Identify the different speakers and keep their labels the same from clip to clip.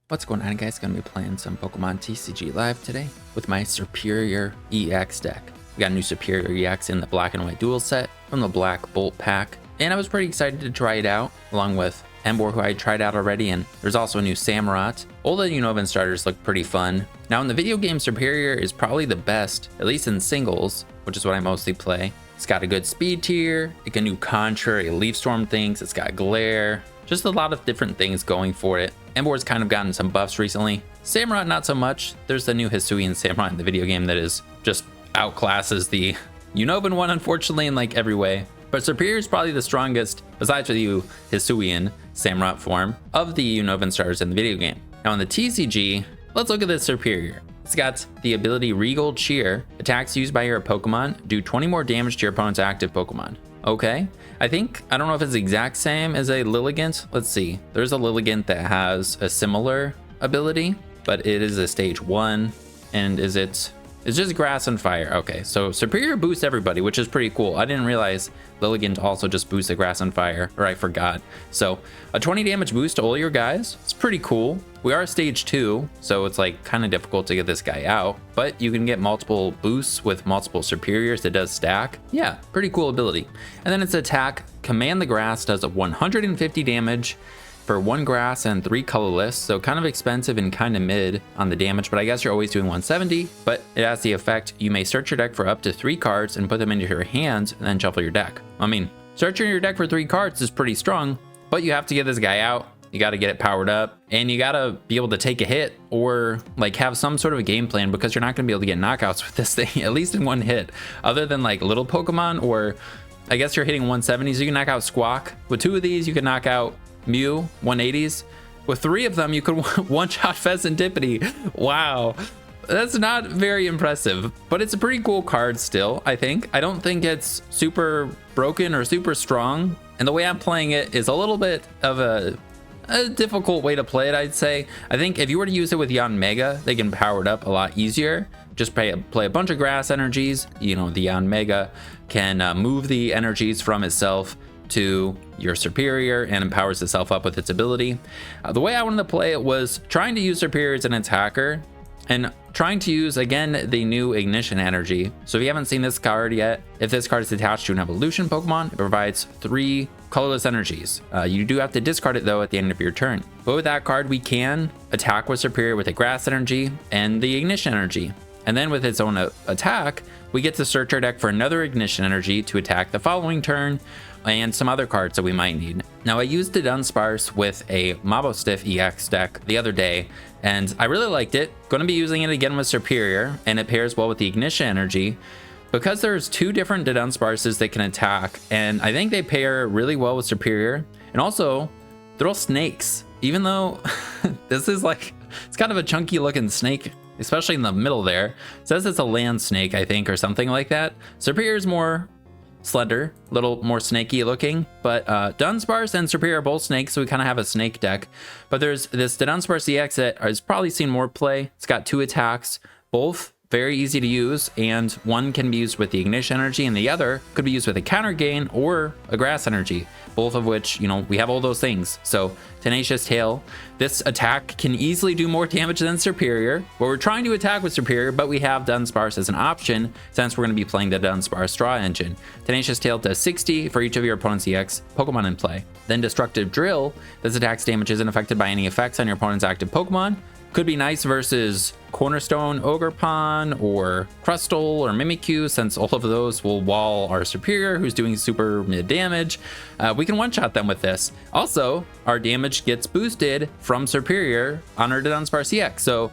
Speaker 1: What's going on, guys? Gonna be playing some Pokemon TCG Live today with my Serperior EX deck. We got a new Serperior EX in the black and white dual set from the Black Bolt pack, and I was pretty excited to try it out, along with Emboar, who I tried out already, and there's also a new Samurott. All the Unova starters look pretty fun. Now in the video game, Serperior is probably the best, at least in singles, which is what I mostly play. It's got a good speed tier, it can do contrary Leaf Storm things, it's got glare, just a lot of different things going for it. Emboar's kind of gotten some buffs recently. Samurott not so much. There's the new Hisuian Samurott in the video game that is just outclasses the Unovan one, unfortunately, in like every way. But Serperior is probably the strongest, besides for the Hisuian Samurott form, of the Unovan starters in the video game. Now in the TCG, let's look at this Serperior. It's got the ability Regal Cheer. Attacks used by your Pokemon do 20 more damage to your opponent's active Pokemon. Okay, I don't know if it's the exact same as a Lilligant. Let's see. There's a Lilligant that has a similar ability, but it is a stage 1. And it's just grass and fire. Okay, so Serperior boosts everybody, which is pretty cool. I didn't realize Lilligant also just boosts the grass and fire, or I forgot. So a 20 damage boost to all your guys. It's pretty cool. We are stage 2, so it's like kind of difficult to get this guy out, but you can get multiple boosts with multiple Serperiors that does stack. Yeah, pretty cool ability. And then its attack, Command the Grass, does 150 damage for 1 grass and 3 colorless, so kind of expensive and kind of mid on the damage, but I guess you're always doing 170. But it has the effect, you may search your deck for up to 3 cards and put them into your hands and then shuffle your deck. I mean, searching your deck for 3 cards is pretty strong, but you have to get this guy out. You got to get it powered up, and you got to be able to take a hit or like have some sort of a game plan, because you're not going to be able to get knockouts with this thing, at least in one hit, other than like little Pokemon, or I guess you're hitting 170s. You can knock out Squawk. With 2 of these, you can knock out Mew 180s. With 3 of them, you could one-shot Fezandipiti. Wow, that's not very impressive, but it's a pretty cool card still. I don't think it's super broken or super strong, and the way I'm playing it is a little bit of a difficult way to play it, I'd say. I think if you were to use it with Yanmega, they can power it up a lot easier. Just play a bunch of grass energies. You know, the Yanmega can move the energies from itself to your Serperior and empowers itself up with its ability. The way I wanted to play it was trying to use Serperior as an attacker and trying to use, again, the new Ignition Energy. So if you haven't seen this card yet, if this card is attached to an evolution Pokemon, it provides 3 colorless energies. You do have to discard it though at the end of your turn. But with that card, we can attack with Serperior with a grass energy and the Ignition Energy. And then with its own attack, we get to search our deck for another Ignition Energy to attack the following turn, and some other cards that we might need. Now I used the Dunsparce with a Mabostiff EX deck the other day, and I really liked it. Going to be using it again with Serperior, and it pairs well with the Ignition Energy because there's 2 different Dudunsparces that can attack, and I think they pair really well with Serperior. And also, they're all snakes, even though this is like, it's kind of a chunky looking snake, especially in the middle there. It says it's a land snake, I think, or something like that. Serperior is more slender, a little more snaky looking, but Dunsparce and Serperior are both snakes, so we kind of have a snake deck. But there's this Dudunsparce EX that has probably seen more play. It's got 2 attacks, both very easy to use, and one can be used with the Ignition Energy and the other could be used with a Counter Gain or a Grass Energy, both of which, you know, we have all those things. So Tenacious Tail, this attack can easily do more damage than Serperior. Well, we're trying to attack with Serperior, but we have Dunsparce as an option since we're going to be playing the Dunsparce Straw Engine. Tenacious Tail does 60 for each of your opponent's EX Pokemon in play. Then Destructive Drill, this attack's damage isn't affected by any effects on your opponent's active Pokemon. Could be nice versus Cornerstone Ogerpon or Crustle or Mimikyu, since all of those will wall our Serperior, who's doing super mid damage. We can one-shot them with this. Also, our damage gets boosted from Serperior on our Dudunsparce EX. So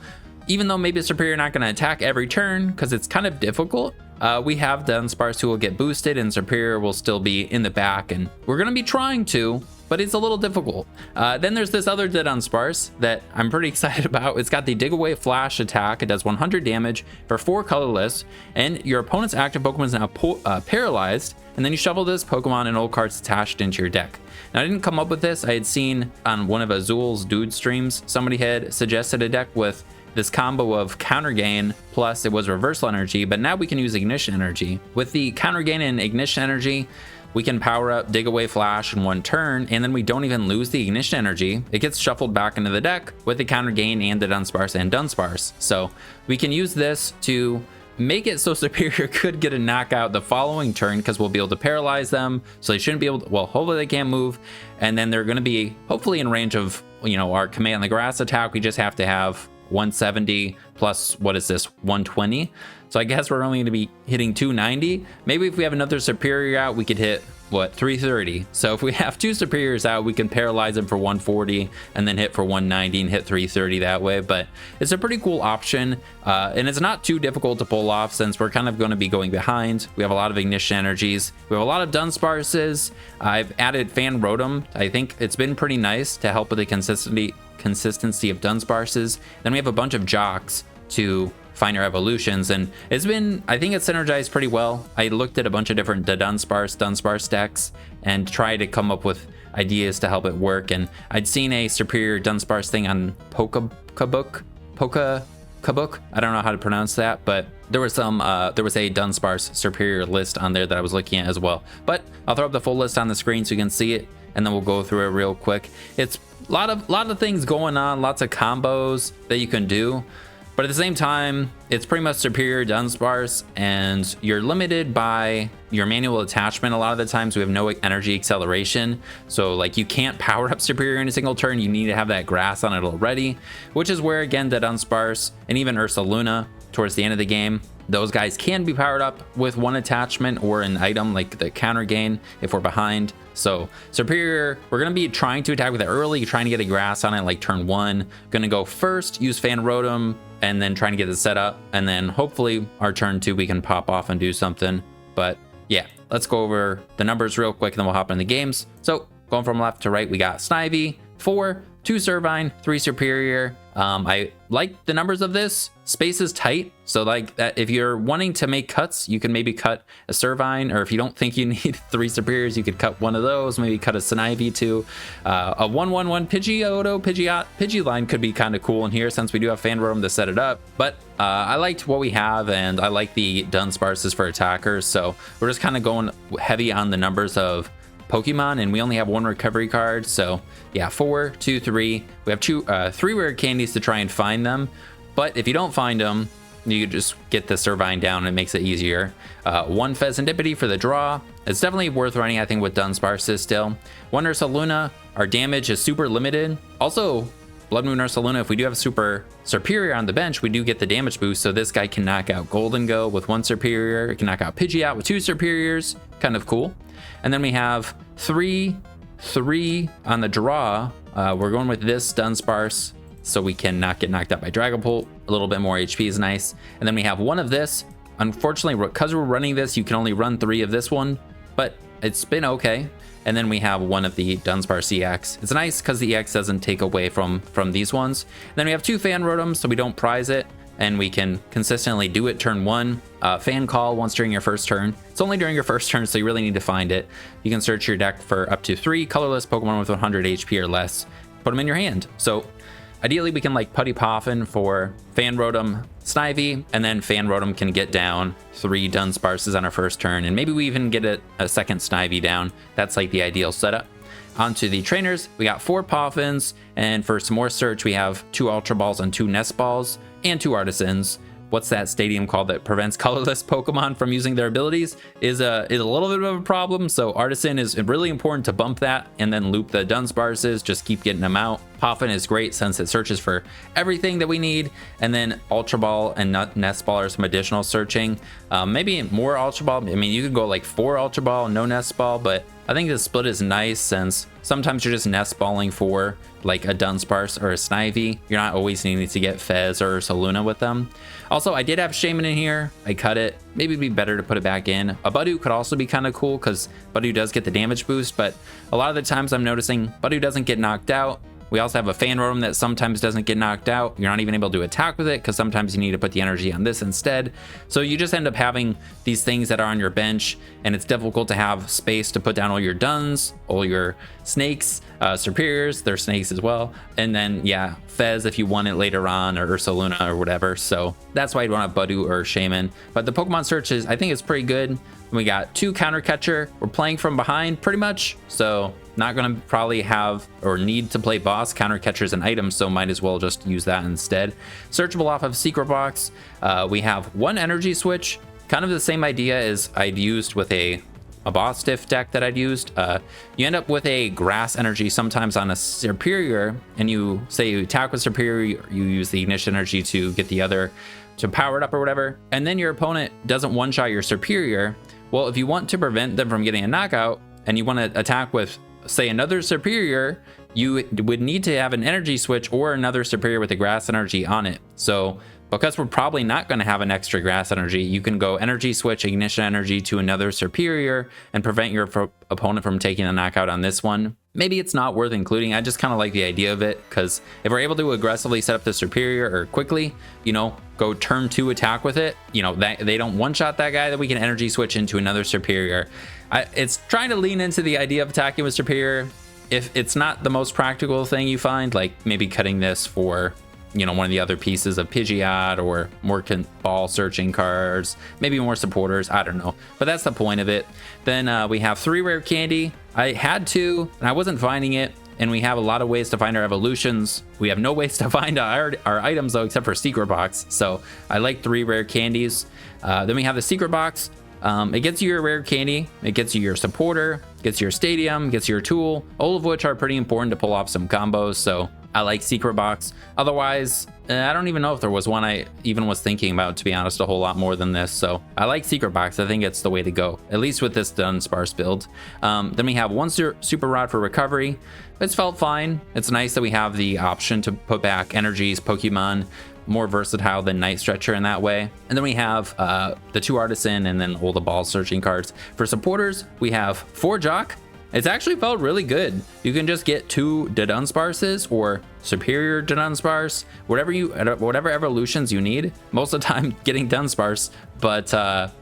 Speaker 1: even though maybe Serperior not going to attack every turn because it's kind of difficult, we have Dunsparce who will get boosted and Serperior will still be in the back, and we're going to be trying to, but it's a little difficult. Then there's this other Dudunsparce that I'm pretty excited about. It's got the Dig Away Flash attack. It does 100 damage for 4 colorless, and your opponent's active Pokemon is now paralyzed, and then you shuffle this Pokemon and all cards attached into your deck. Now, I didn't come up with this. I had seen on one of Azul's Dude streams, somebody had suggested a deck with this combo of Counter Gain plus it was Reversal Energy, but now we can use Ignition Energy. With the Counter Gain and Ignition Energy, we can power up Dig Away Flash in one turn, and then we don't even lose the ignition energy. It gets shuffled back into the deck with the counter gain and the Dunsparce and Dunsparce. So we can use this to make it so Serperior could get a knockout the following turn, because we'll be able to paralyze them. So they shouldn't be able to, well, hopefully they can't move. And then they're going to be hopefully in range of, you know, our Command the Grass attack. We just have to have 170 plus, what is this, 120. So I guess we're only going to be hitting 290. Maybe if we have another Serperior out, we could hit, what, 330. So if we have two Serperiors out, we can paralyze them for 140 and then hit for 190 and hit 330 that way. But it's a pretty cool option, and it's not too difficult to pull off since we're kind of going to be going behind. We have a lot of ignition energies. We have a lot of Dunsparces. I've added Fan Rotom. I think it's been pretty nice to help with the consistency of Dunsparces. Then we have a bunch of Jacqs to find our evolutions, and it's been, I think it's synergized pretty well. I looked at a bunch of different Dunsparce decks and tried to come up with ideas to help it work, and I'd seen a Serperior Dunsparce thing on Pokabook. I don't know how to pronounce that, but there was a Dunsparce Serperior list on there that I was looking at as well. But I'll throw up the full list on the screen so you can see it, and then we'll go through it real quick. It's a lot of things going on, lots of combos that you can do. But at the same time, it's pretty much Serperior Dunsparce, and you're limited by your manual attachment. A lot of the times we have no energy acceleration. So like you can't power up Serperior in a single turn. You need to have that grass on it already, which is where, again, the Dunsparce and even Ursaluna towards the end of the game, those guys can be powered up with one attachment or an item like the counter gain if we're behind. So Serperior, we're going to be trying to attack with it early, trying to get a grass on it like turn 1. Going to go first, use Fan Rotom, and then trying to get it set up. And then hopefully our turn 2 we can pop off and do something. But yeah, let's go over the numbers real quick and then we'll hop in the games. So going from left to right, we got Snivy, 4, 2 Servine, 3 Serperior. I like the numbers of this. Space is tight, so like that, if you're wanting to make cuts, you can maybe cut a Servine, or if you don't think you need 3 Serperiors, you could cut one of those, maybe cut a Snivy too. A 1/1/1 Pidgeline could be kind of cool in here since we do have Fan Rotom to set it up. But I liked what we have, and I like the Dunsparces for attackers, so we're just kind of going heavy on the numbers of Pokemon, and we only have 1 recovery card. So yeah, 4, 2, 3. We have 3 rare candies to try and find them, but if you don't find them, you just get the Servine down and it makes it easier. 1 Fezandipiti for the draw. It's definitely worth running, I think, with Dunsparces still. 1 Ursaluna. Our damage is super limited. Also, Bloodmoon Ursaluna, if we do have a super Serperior on the bench, we do get the damage boost, so this guy can knock out Golden Go with 1 Serperior. It can knock out Pidgeot with 2 Serperiors. Kind of cool. And then we have 3 on the draw. We're going with this Dunsparce so we can not get knocked out by Dragapult. A little bit more HP is nice. And then we have 1 of this. Unfortunately, because we're running this, you can only run 3 of this one, but it's been okay. And then we have 1 of the Dunsparce EX. It's nice because the EX doesn't take away from these ones. And then we have 2 Fan Rotoms, so we don't prize it, and we can consistently do it turn 1. Fan Call once during your first turn. It's only during your first turn, so you really need to find it. You can search your deck for up to 3 colorless Pokemon with 100 HP or less. Put them in your hand. So ideally, we can like Buddy-Buddy Poffin for Fan Rotom Snivy, and then Fan Rotom can get down 3 Dunsparces on our first turn, and maybe we even get a second Snivy down. That's like the ideal setup. Onto the trainers, we got 4 Poffins, and for some more search, we have 2 Ultra Balls and 2 Nest Balls, and 2 Artisans. What's that stadium called that prevents colorless Pokemon from using their abilities is a little bit of a problem. So Artisan is really important to bump that and then loop the Dunsparces, just keep getting them out. Poffin is great since it searches for everything that we need. And then Ultra Ball and Nest Ball are some additional searching. Maybe more Ultra Ball. I mean, you could go like 4 Ultra Ball, no Nest Ball, but I think the split is nice since sometimes you're just nest balling for like a Dunsparce or a Snivy. You're not always needing to get Fez or Ursaluna with them. Also, I did have Shaman in here. I cut it. Maybe it'd be better to put it back in. A Buddu could also be kind of cool because Buddu does get the damage boost, but a lot of the times I'm noticing Buddu doesn't get knocked out. We also have a Fan Rotom that sometimes doesn't get knocked out. You're not even able to attack with it because sometimes you need to put the energy on this instead. So you just end up having these things that are on your bench, and it's difficult to have space to put down all your Duns, all your Snakes, Serperiors, they're snakes as well. And then, yeah, Fez if you want it later on, or Ursaluna or whatever. So that's why you'd want a Buddu or Shaman. But the Pokemon search is, I think it's pretty good. We got 2 counter catcher. We're playing from behind pretty much, so not gonna probably have or need to play boss. Counter catchers and items, so might as well just use that instead. Searchable off of secret box. We have 1 energy switch, kind of the same idea as I'd used with a boss stiff deck that I'd used. You end up with a grass energy sometimes on a Serperior, and you say you attack with Serperior, you use the ignition energy to get the other to power it up or whatever, and then your opponent doesn't one-shot your Serperior. Well, if you want to prevent them from getting a knockout and you want to attack with, say, another Serperior, you would need to have an energy switch or another Serperior with a grass energy on it. So because we're probably not going to have an extra grass energy, you can go energy switch ignition energy to another Serperior and prevent your opponent from taking a knockout on this one. Maybe it's not worth including. I just kind of like the idea of it, because if we're able to aggressively set up the Serperior or quickly, you know, go turn 2 attack with it, you know, that they don't one-shot that guy, then we can energy switch into another Serperior. It's trying to lean into the idea of attacking with Serperior. If it's not the most practical thing you find, like maybe cutting this for, you know, one of the other pieces of Pidgeot or more ball searching cards, maybe more supporters, I don't know. But that's the point of it. Then we have 3 rare candy. I had 2 and I wasn't finding it. And we have a lot of ways to find our evolutions. We have no ways to find our items though, except for secret box. So I like 3 rare candies. Then we have the secret box. It gets you your rare candy, it gets you your supporter, gets your stadium, gets your tool, all of which are pretty important to pull off some combos. So I like secret box. Otherwise, I don't even know if there was one I even was thinking about, to be honest, a whole lot more than this. So I like secret box. I think it's the way to go, at least with this Dunsparce build. Then we have 1 super rod for recovery. It's felt fine. It's nice that we have the option to put back energies, Pokemon, more versatile than Night Stretcher in that way. And then we have the 2 Artisan and then all the ball searching cards. For supporters, we have 4 Jacq. It's actually felt really good. You can just get 2 Dudunsparces or Serperior Dudunsparce, whatever evolutions you need. Most of the time getting Dunsparce, but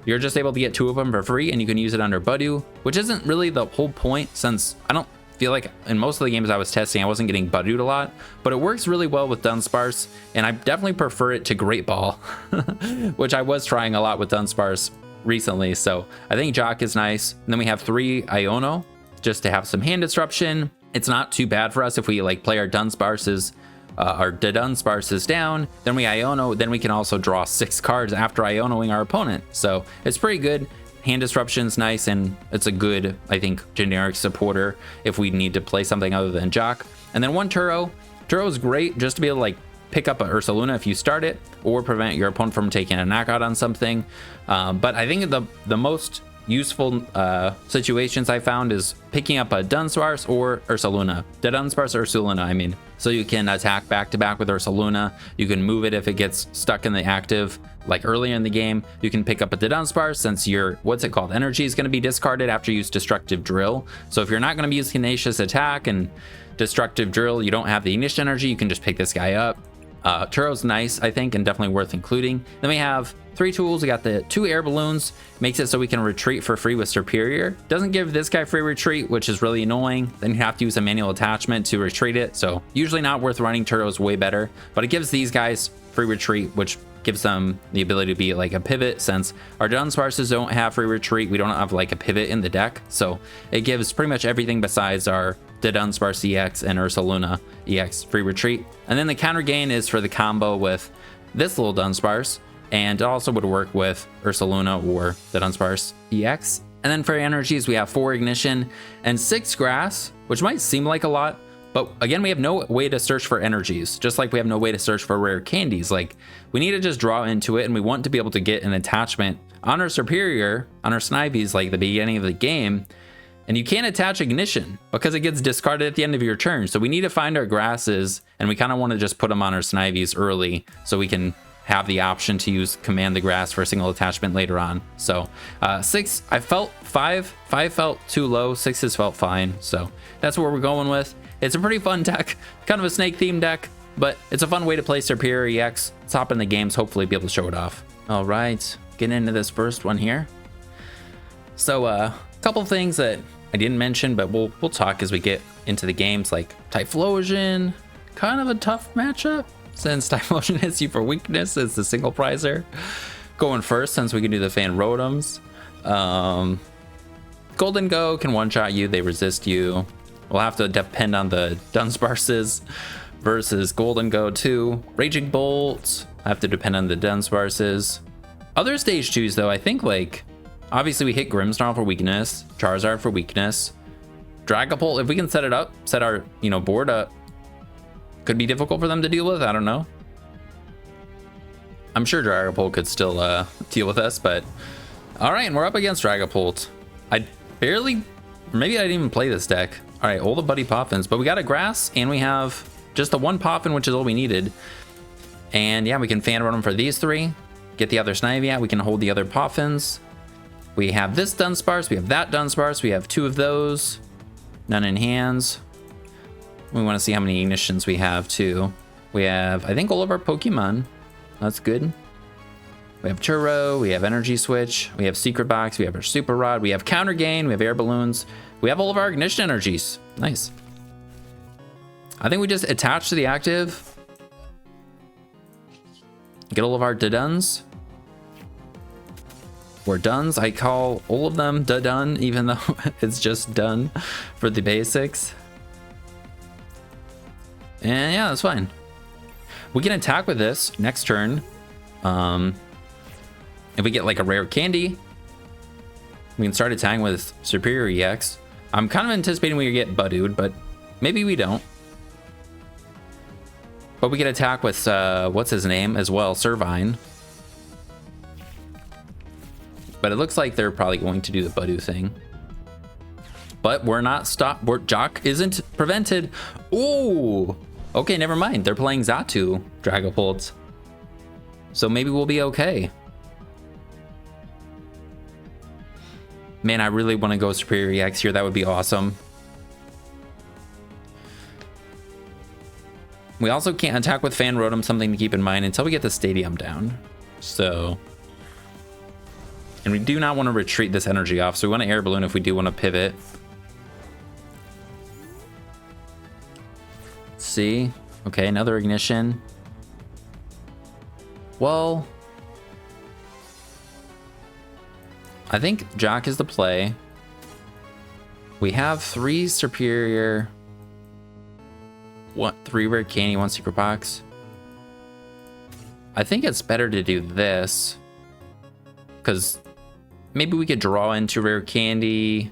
Speaker 1: you're just able to get 2 of them for free, and you can use it under Buddy, which isn't really the whole point, since I don't feel like in most of the games I was testing, I wasn't getting Buddied a lot, but it works really well with Dunsparce, and I definitely prefer it to Great Ball, which I was trying a lot with Dunsparce recently. So I think Jacq is nice. And then we have 3 Iono, just to have some hand disruption. It's not too bad for us if we like play our Dunsparces down, then we Iono, then we can also draw 6 cards after Ionoing our opponent. So it's pretty good. Hand disruption's nice, and it's a good, I think, generic supporter if we need to play something other than Jacq. And then 1 Turo. Turo's great just to be able to like pick up a Ursaluna if you start it, or prevent your opponent from taking a knockout on something. But I think the most useful situations I found is picking up a Dunsparce or Ursaluna. Dudunsparce Ursaluna, I mean. So you can attack back to back with Ursaluna. You can move it if it gets stuck in the active, like earlier in the game. You can pick up a Dudunsparce since your, what's it called, energy is going to be discarded after you use Destructive Drill. So if you're not going to use Tenacious Attack and Destructive Drill, you don't have the ignition energy, you can just pick this guy up. Turo's nice, I think, and definitely worth including. Then we have 3 tools. We got the 2 air balloons, makes it so we can retreat for free with Serperior. Doesn't give this guy free retreat, which is really annoying. Then you have to use a manual attachment to retreat it. So usually not worth running. Turo's way better, but it gives these guys free retreat, which gives them the ability to be like a pivot, since our Dunsparces don't have free retreat. We don't have like a pivot in the deck. So it gives pretty much everything besides our Dudunsparce EX and Ursaluna EX free retreat. And then the counter gain is for the combo with this little Dunsparce, and it also would work with Ursaluna or Dudunsparce EX. And then for energies, we have 4 ignition and 6 grass, which might seem like a lot, but again, we have no way to search for energies, just like we have no way to search for rare candies. Like, we need to just draw into it, and we want to be able to get an attachment on our Serperior, on our Snivies, like the beginning of the game. And you can't attach ignition because it gets discarded at the end of your turn. So we need to find our grasses, and we kind of want to just put them on our Snivies early so we can have the option to use command the grass for a single attachment later on. So 6, I felt 5 felt too low, 6s felt fine. So that's what we're going with. It's a pretty fun deck, kind of a snake themed deck, but it's a fun way to play Serperior EX. Let's hop in the games, hopefully be able to show it off. All right, getting into this first one here. So couple things that I didn't mention, but we'll talk as we get into the games, like Typhlosion, kind of a tough matchup since Typhlosion hits you for weakness as the single prizer. Going first, since we can do the Fan Rotoms. Golden Go can one-shot you, they resist you. We'll have to depend on the Dunsparces versus Golden Go too. Raging Bolt, I have to depend on the Dunsparces. Other stage 2s though, I think like, obviously we hit Grimmsnarl for weakness, Charizard for weakness. Dragapult, if we can set it up, set our, you know, board up, could be difficult for them to deal with, I don't know. I'm sure Dragapult could still deal with us, but all right, and we're up against Dragapult. I barely, maybe I didn't even play this deck. All right, all the Buddy Poffins, but we got a grass and we have just the one Poffin, which is all we needed. And yeah, we can Fan Rotom for these 3, get the other Snivy out, we can hold the other Poffins. We have this Dunsparce, we have that Dunsparce, we have 2 of those, none in hands. We want to see how many ignitions we have too. We have, I think, all of our Pokemon. That's good. We have Turo, we have Energy Switch, we have Secret Box, we have our Super Rod, we have Counter Gain, we have Air Balloons, we have all of our Ignition Energies. Nice. I think we just attach to the active, get all of our Duduns, or Duns. I call all of them Dudun, even though it's just done for the basics. And yeah, that's fine. We can attack with this next turn. If we get like a rare candy, we can start attacking with Serperior EX. I'm kind of anticipating we get Budooed, but maybe we don't. But we can attack with, what's his name as well, Servine. But it looks like they're probably going to do the Budoo thing. But we're not stopped. Jacq isn't prevented. Ooh. Okay, never mind. They're playing Xatu, Dragapult. So maybe we'll be okay. Man, I really want to go Serperior EX here. That would be awesome. We also can't attack with Fan Rotom, something to keep in mind until we get the stadium down. So, and we do not want to retreat this energy off. So we want to Air Balloon if we do want to pivot. Let's see. Okay, another ignition. Well, I think Jacq is the play. We have 3 Serperior, 3 rare candy, 1 secret box. I think it's better to do this because maybe we could draw into rare candy,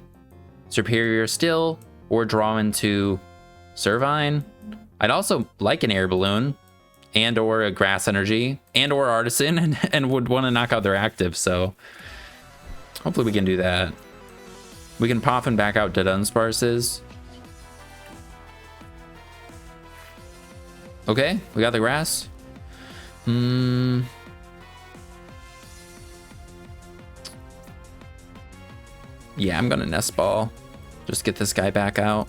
Speaker 1: Serperior still, or draw into Servine. I'd also like an Air Balloon and or a Grass Energy and or Artisan and would want to knock out their active, so hopefully we can do that. We can Poffin back out Dudunsparces. Okay, we got the grass. Yeah, I'm gonna Nest Ball. Just get this guy back out.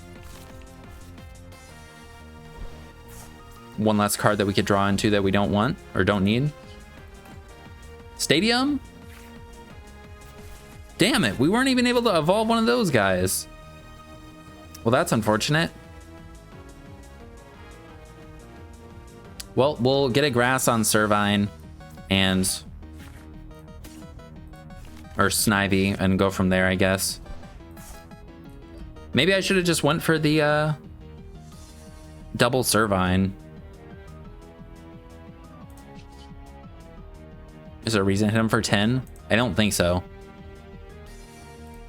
Speaker 1: One last card that we could draw into that we don't want or don't need. Stadium? Damn it, we weren't even able to evolve one of those guys. Well, that's unfortunate. Well, we'll get a grass on Servine and or Snivy and go from there, I guess. Maybe I should have just went for the double Servine. Is there a reason to hit him for 10? I don't think so.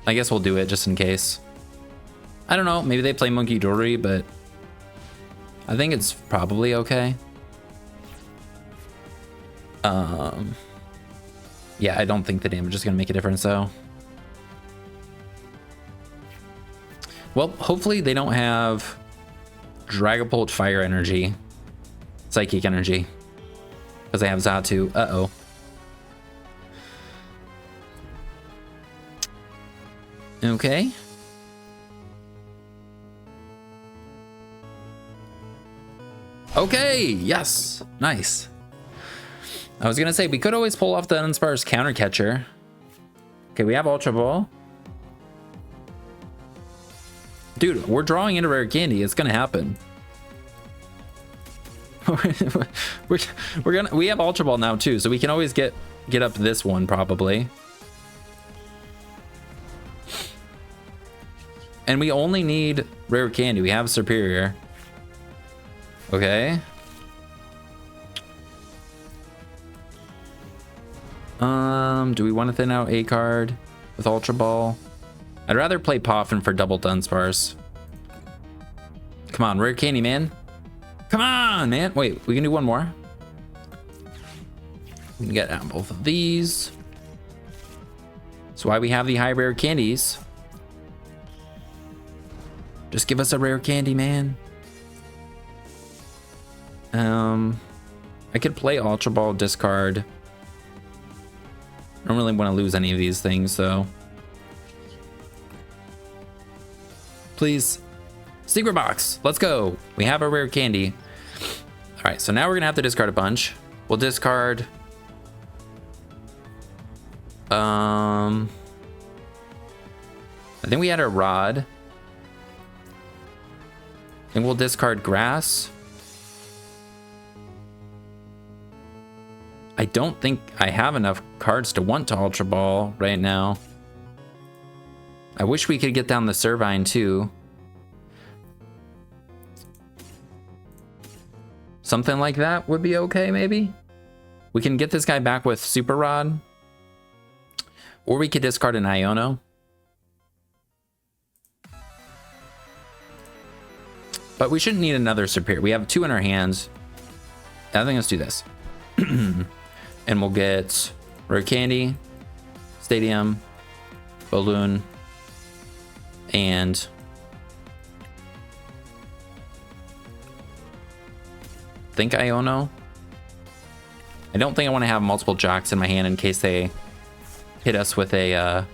Speaker 1: I guess we'll do it just in case. I don't know, maybe they play Monkey Dory, but I think it's probably okay. Yeah, I don't think the damage is gonna make a difference though. Well, hopefully they don't have Dragapult Fire Energy, Psychic Energy, because they have Xatu. Uh-oh. Okay. Okay, yes, nice. I was gonna say, we could always pull off the Dunsparce Counter Catcher. Okay, we have Ultra Ball. Dude, we're drawing into rare candy. It's gonna happen. we have Ultra Ball now too, so we can always get up this one probably. And we only need rare candy. We have Serperior. Okay. Do we want to thin out a card with Ultra Ball? I'd rather play Poffin for double Dunsparce. Come on, rare candy, man. Come on, man. Wait, we can do one more. We can get out both of these. That's why we have the high rare candies. Just give us a rare candy, man. I could play Ultra Ball, discard. I don't really want to lose any of these things, though. Please. Secret box. Let's go. We have a rare candy. All right, so now we're going to have to discard a bunch. We'll discard... I think we had a rod. I think we'll discard grass. I don't think I have enough cards to want to Ultra Ball right now. I wish we could get down the Servine too. Something like that would be okay, maybe. We can get this guy back with Super Rod. Or we could discard an Iono. But we shouldn't need another Serperior. We have 2 in our hands. I think let's do this. And we'll get Rare Candy, Stadium, Balloon, and think Iono. I don't think I want to have multiple Jacks in my hand in case they hit us with a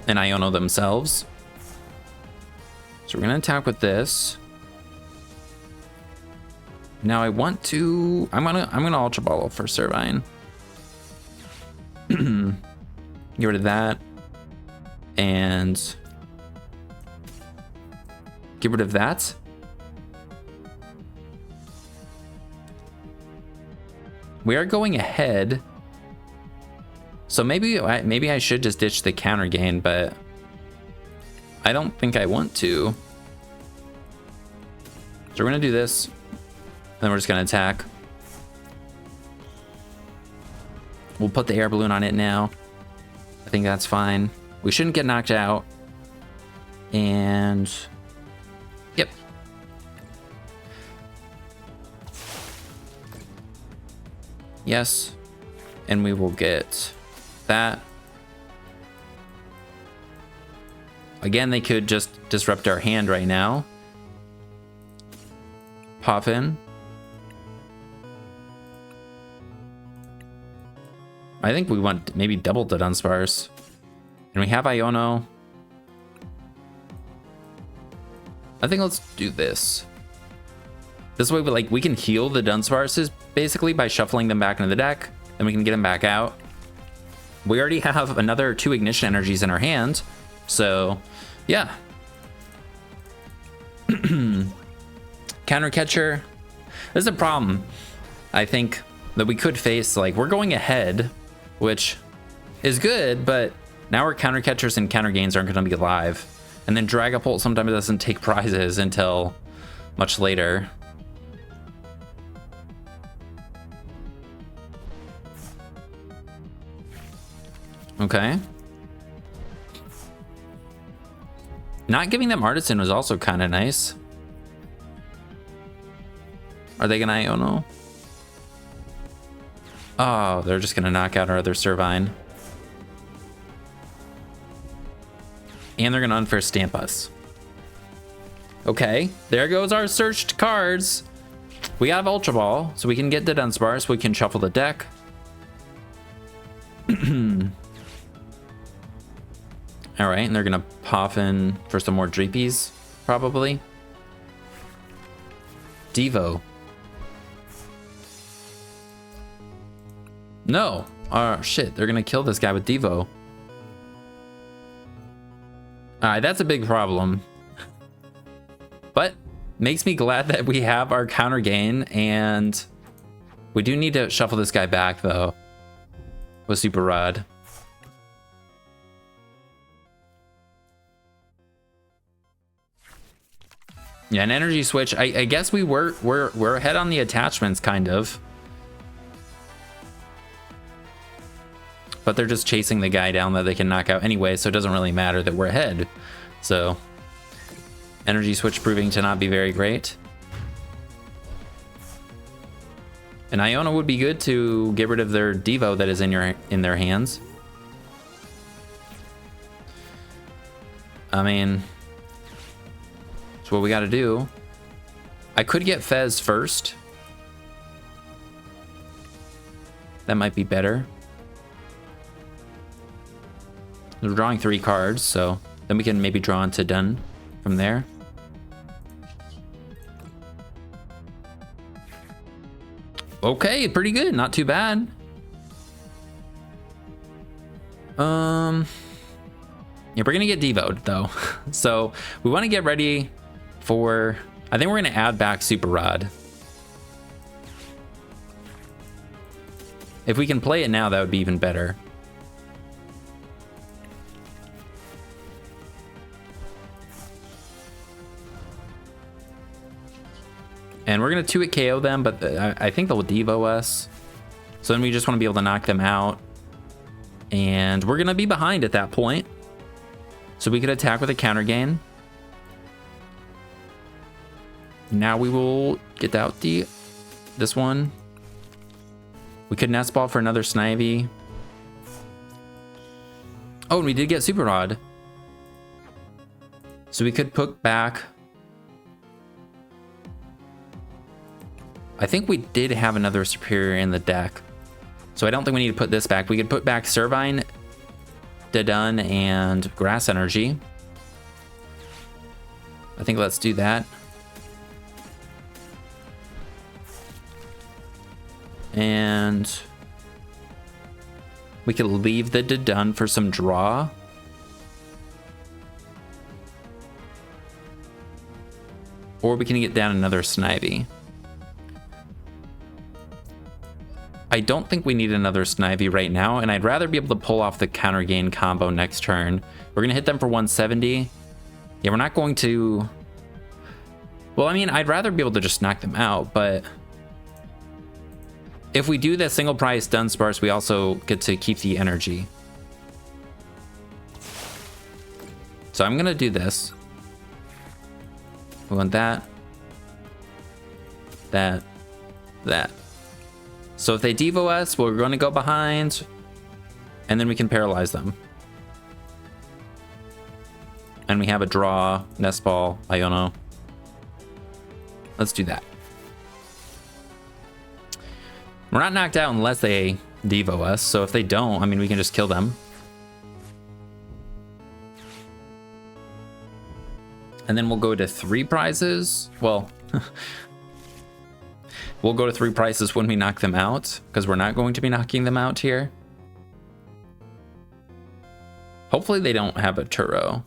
Speaker 1: an Iono themselves. So we're gonna attack with this. Now I want to. I'm gonna Ultra Ball for Servine. Get rid of that, and get rid of that. We are going ahead, so maybe I should just ditch the counter gain, but I don't think I want to. So we're gonna do this. Then we're just gonna attack. We'll put the air balloon on it now. I think that's fine. We shouldn't get knocked out. And yep. Yes. And we will get that. Again, they could just disrupt our hand right now. Poffin. I think we want maybe double the Dunsparce. And we have Iono. I think let's do this. This way, we can heal the Dunsparces basically by shuffling them back into the deck. Then we can get them back out. We already have another 2 Ignition Energies in our hand. So, yeah. Counter Catcher. There's a problem, I think, that we could face. Like, we're going ahead, which is good, but now our Counter Catchers and Counter Gains aren't going to be live. And then Dragapult sometimes doesn't take prizes until much later. Okay. Not giving them Artisan was also kind of nice. Are they gonna Iono? Oh, they're just gonna knock out our other Servine. And they're gonna unfair stamp us. Okay, there goes our searched cards. We have Ultra Ball, so we can get the Dunsparce. We can shuffle the deck. All right, and they're gonna Poffin for some more Dreepies, probably. Devo. No. Oh, shit. They're going to kill this guy with Devo. All right, that's a big problem. But makes me glad that we have our counter gain, and we do need to shuffle this guy back, though, with Super Rod. Yeah, an energy switch. I guess we're ahead on the attachments, kind of. But they're just chasing the guy down that they can knock out anyway, so it doesn't really matter that we're ahead. So, energy switch proving to not be very great. An Iono would be good to get rid of their Devo that is in their hands. I mean, that's what we got to do. I could get Fez first. That might be better. We're drawing 3 cards, so then we can maybe draw into Dun from there. Okay, pretty good, not too bad. Yeah, we're gonna get devoed though. So we want to get ready for, I think we're gonna add back Super Rod. If we can play it now, that would be even better. And we're going to 2-hit KO them, but I think they'll Devo us. So then we just want to be able to knock them out. And we're going to be behind at that point. So we could attack with a counter gain. Now we will get out this one. We could Nest Ball for another Snivy. Oh, and we did get Super Rod. So we could put back... I think we did have another Serperior in the deck. So I don't think we need to put this back. We could put back Servine, Dudun, and Grass Energy. I think let's do that. And we could leave the Dudun for some draw. Or we can get down another Snivy. I don't think we need another Snivy right now, and I'd rather be able to pull off the counter gain combo next turn. We're gonna hit them for 170. Yeah, we're not going to... Well, I mean, I'd rather be able to just knock them out, but... If we do the single price Dunsparce, we also get to keep the energy. So I'm gonna do this. We want that. That. So if they Devo us, we're going to go behind, and then we can paralyze them. And we have a draw, Nest Ball, Iono. Let's do that. We're not knocked out unless they Devo us, so if they don't, I mean, we can just kill them. And then we'll go to 3 prizes. Well... We'll go to 3 prices when we knock them out, because we're not going to be knocking them out here. Hopefully they don't have a Turo.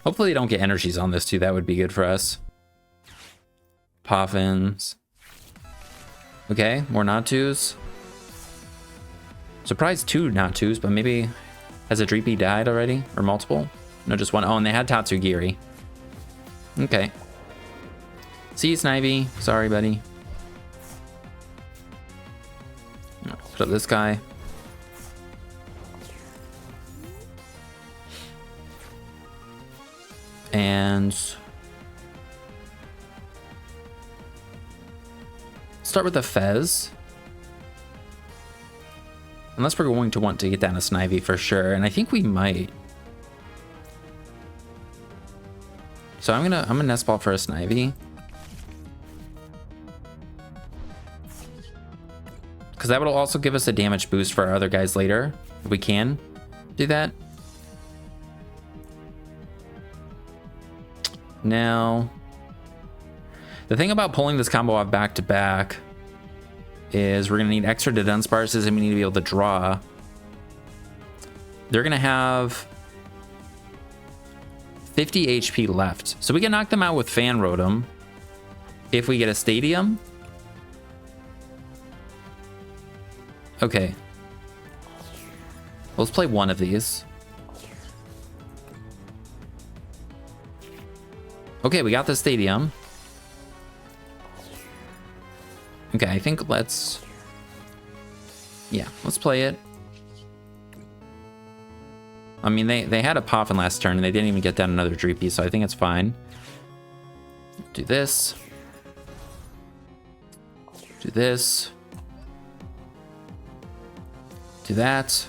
Speaker 1: Hopefully they don't get energies on this too. That would be good for us. Poffins. Okay, more Natus. Surprised 2 Natus, but maybe has a Dreepy died already? Or multiple? No, just 1. Oh, and they had Tatsugiri. Okay. See you, Snivy. Sorry, buddy. Put up this guy. And start with the Fez. Unless we're going to want to get down a Snivy for sure, and I think we might. So I'm gonna Nest Ball for a Snivy. Because that will also give us a damage boost for our other guys later, if we can do that. Now, the thing about pulling this combo off back to back is we're going to need extra Dudunsparces and we need to be able to draw. They're going to have 50 HP left. So we can knock them out with Fan Rotom if we get a Stadium. Okay. Let's play one of these. Okay, we got the stadium. Okay, I think let's... Yeah, let's play it. I mean, they had a Poffin last turn, and they didn't even get down another Dreepy, so I think it's fine. Do this. Do this. Do that.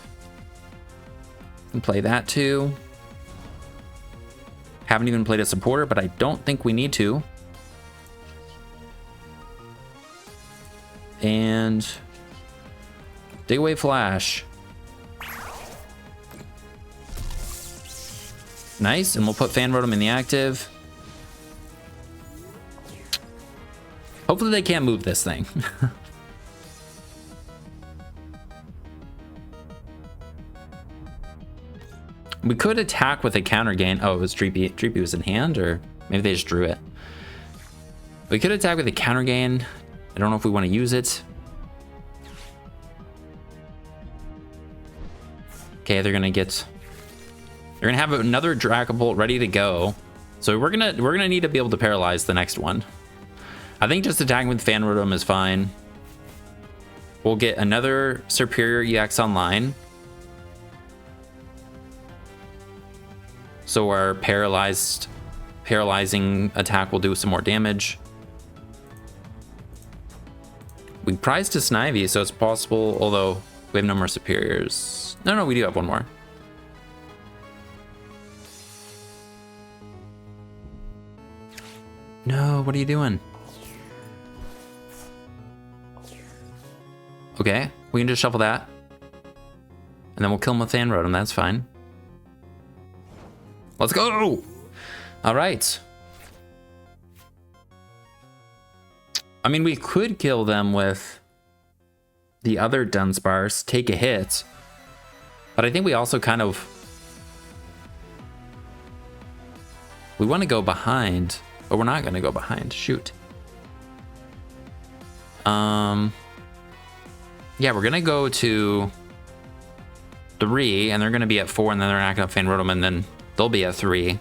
Speaker 1: And play that too. Haven't even played a supporter, but I don't think we need to. And Dig Away Flash. Nice, and we'll put Fan Rotom in the active. Hopefully they can't move this thing. We could attack with a counter gain. Oh, it was Dreepy. Dreepy was in hand, or maybe they just drew it. We could attack with a counter gain. I don't know if we want to use it. Okay, they're gonna have another Dragapult ready to go. So we're gonna need to be able to paralyze the next one. I think just attacking with Fan Rotom is fine. We'll get another Serperior EX online. So our paralyzing attack will do some more damage. We prized to Snivy, so it's possible, although we have no more Superiors. No, we do have one more. No, what are you doing? Okay, we can just shuffle that. And then we'll kill him with Fan Rotom, that's fine. Let's go! All right. I mean, we could kill them with the other Dunsparce, take a hit. But I think we also kind of... We want to go behind, but we're not going to go behind. Shoot. Yeah, we're going to go to 3, and they're going to be at 4, and then they're not going to Fan Rotom, and then they'll be at 3.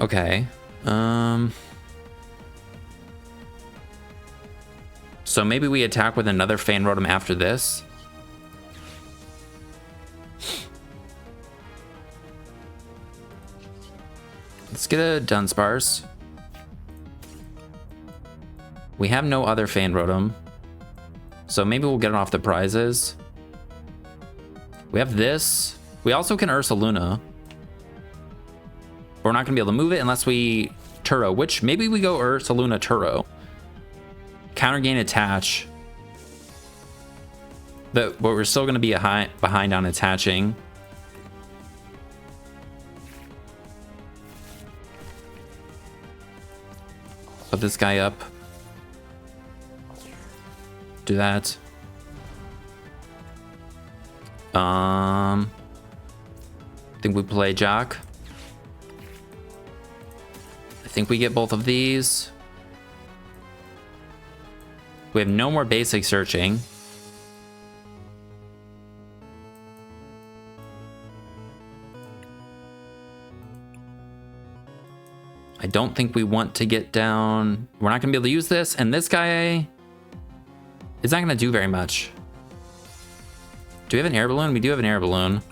Speaker 1: Okay. So maybe we attack with another Fan Rotom after this. Let's get a Dunsparce. We have no other Fan Rotom, so maybe we'll get it off the prizes. We have this. We also can Ursaluna. We're not gonna be able to move it unless we Turo, which maybe we go Ursaluna Turo. Counter gain attach. But we're still gonna be behind on attaching. Put this guy up. Do that. I think we play Jacq. I think we get both of these. We have no more basic searching. I don't think we want to get down. We're not gonna be able to use this, and this guy is not gonna do very much. Do we have an air balloon? We do have an air balloon.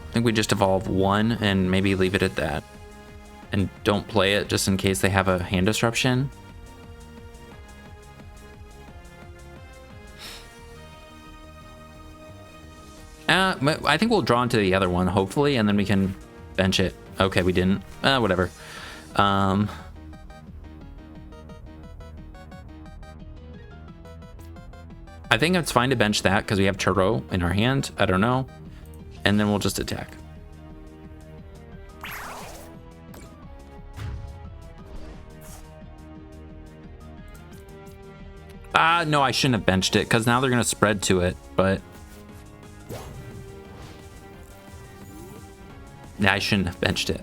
Speaker 1: I think we just evolve one and maybe leave it at that. And don't play it just in case they have a hand disruption. I think we'll draw into the other one, hopefully, and then we can bench it. Okay, we didn't. Whatever. I think it's fine to bench that because we have Turo in our hand. I don't know. And then we'll just attack. No, I shouldn't have benched it because now they're going to spread to it, but... Yeah, I shouldn't have benched it.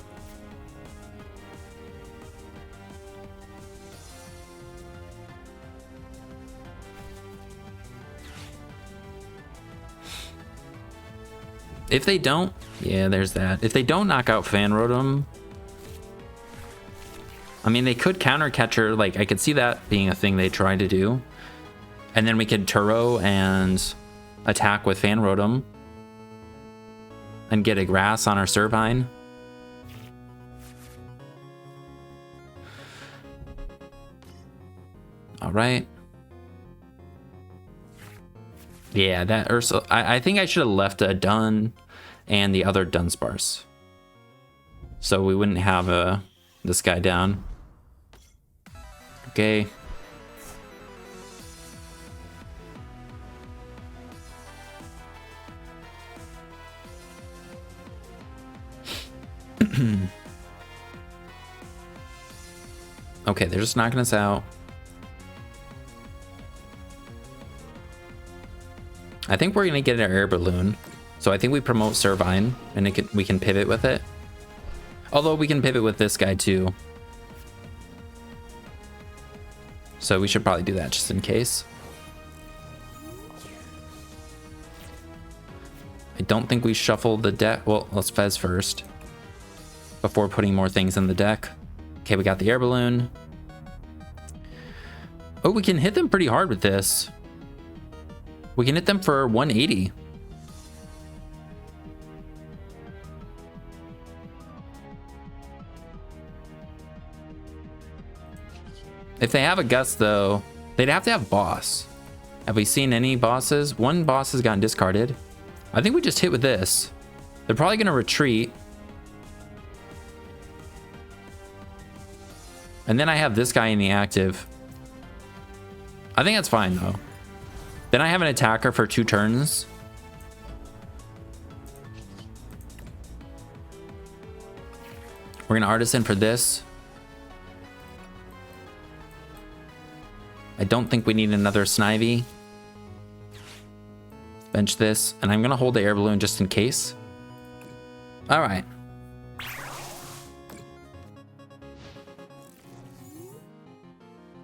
Speaker 1: If they don't, yeah, there's that. If they don't knock out Fan Rotom, I mean, they could counter catcher. Like, I could see that being a thing they try to do. And then we could Turo and attack with Fan Rotom and get a grass on our Servine. All right. Yeah, that Ursa. I think I should have left a Dun and the other Dunsparce, so we wouldn't have this guy down. Okay. Okay, they're just knocking us out. I think we're gonna get an air balloon, so I think we promote Servine, and we can pivot with it. Although we can pivot with this guy too, so we should probably do that just in case. I don't think we shuffle the deck. Well, let's Fez first before putting more things in the deck. Okay, we got the air balloon. Oh, we can hit them pretty hard with this. We can hit them for 180. If they have a gust, though, they'd have to have boss. Have we seen any bosses? One boss has gotten discarded. I think we just hit with this. They're probably going to retreat. And then I have this guy in the active. I think that's fine, though. Then I have an attacker for 2 turns. We're going to Artisan for this. I don't think we need another Snivy. Bench this, and I'm going to hold the air balloon just in case. All right.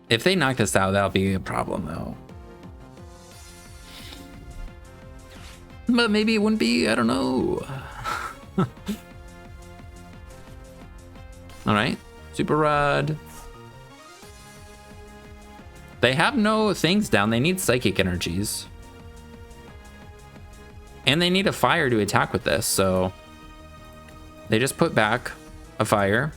Speaker 1: If they knock this out, that'll be a problem, though. But maybe it wouldn't be, I don't know. All right, Super Rod. They have no things down. They need psychic energies. And they need a fire to attack with this, so they just put back a fire.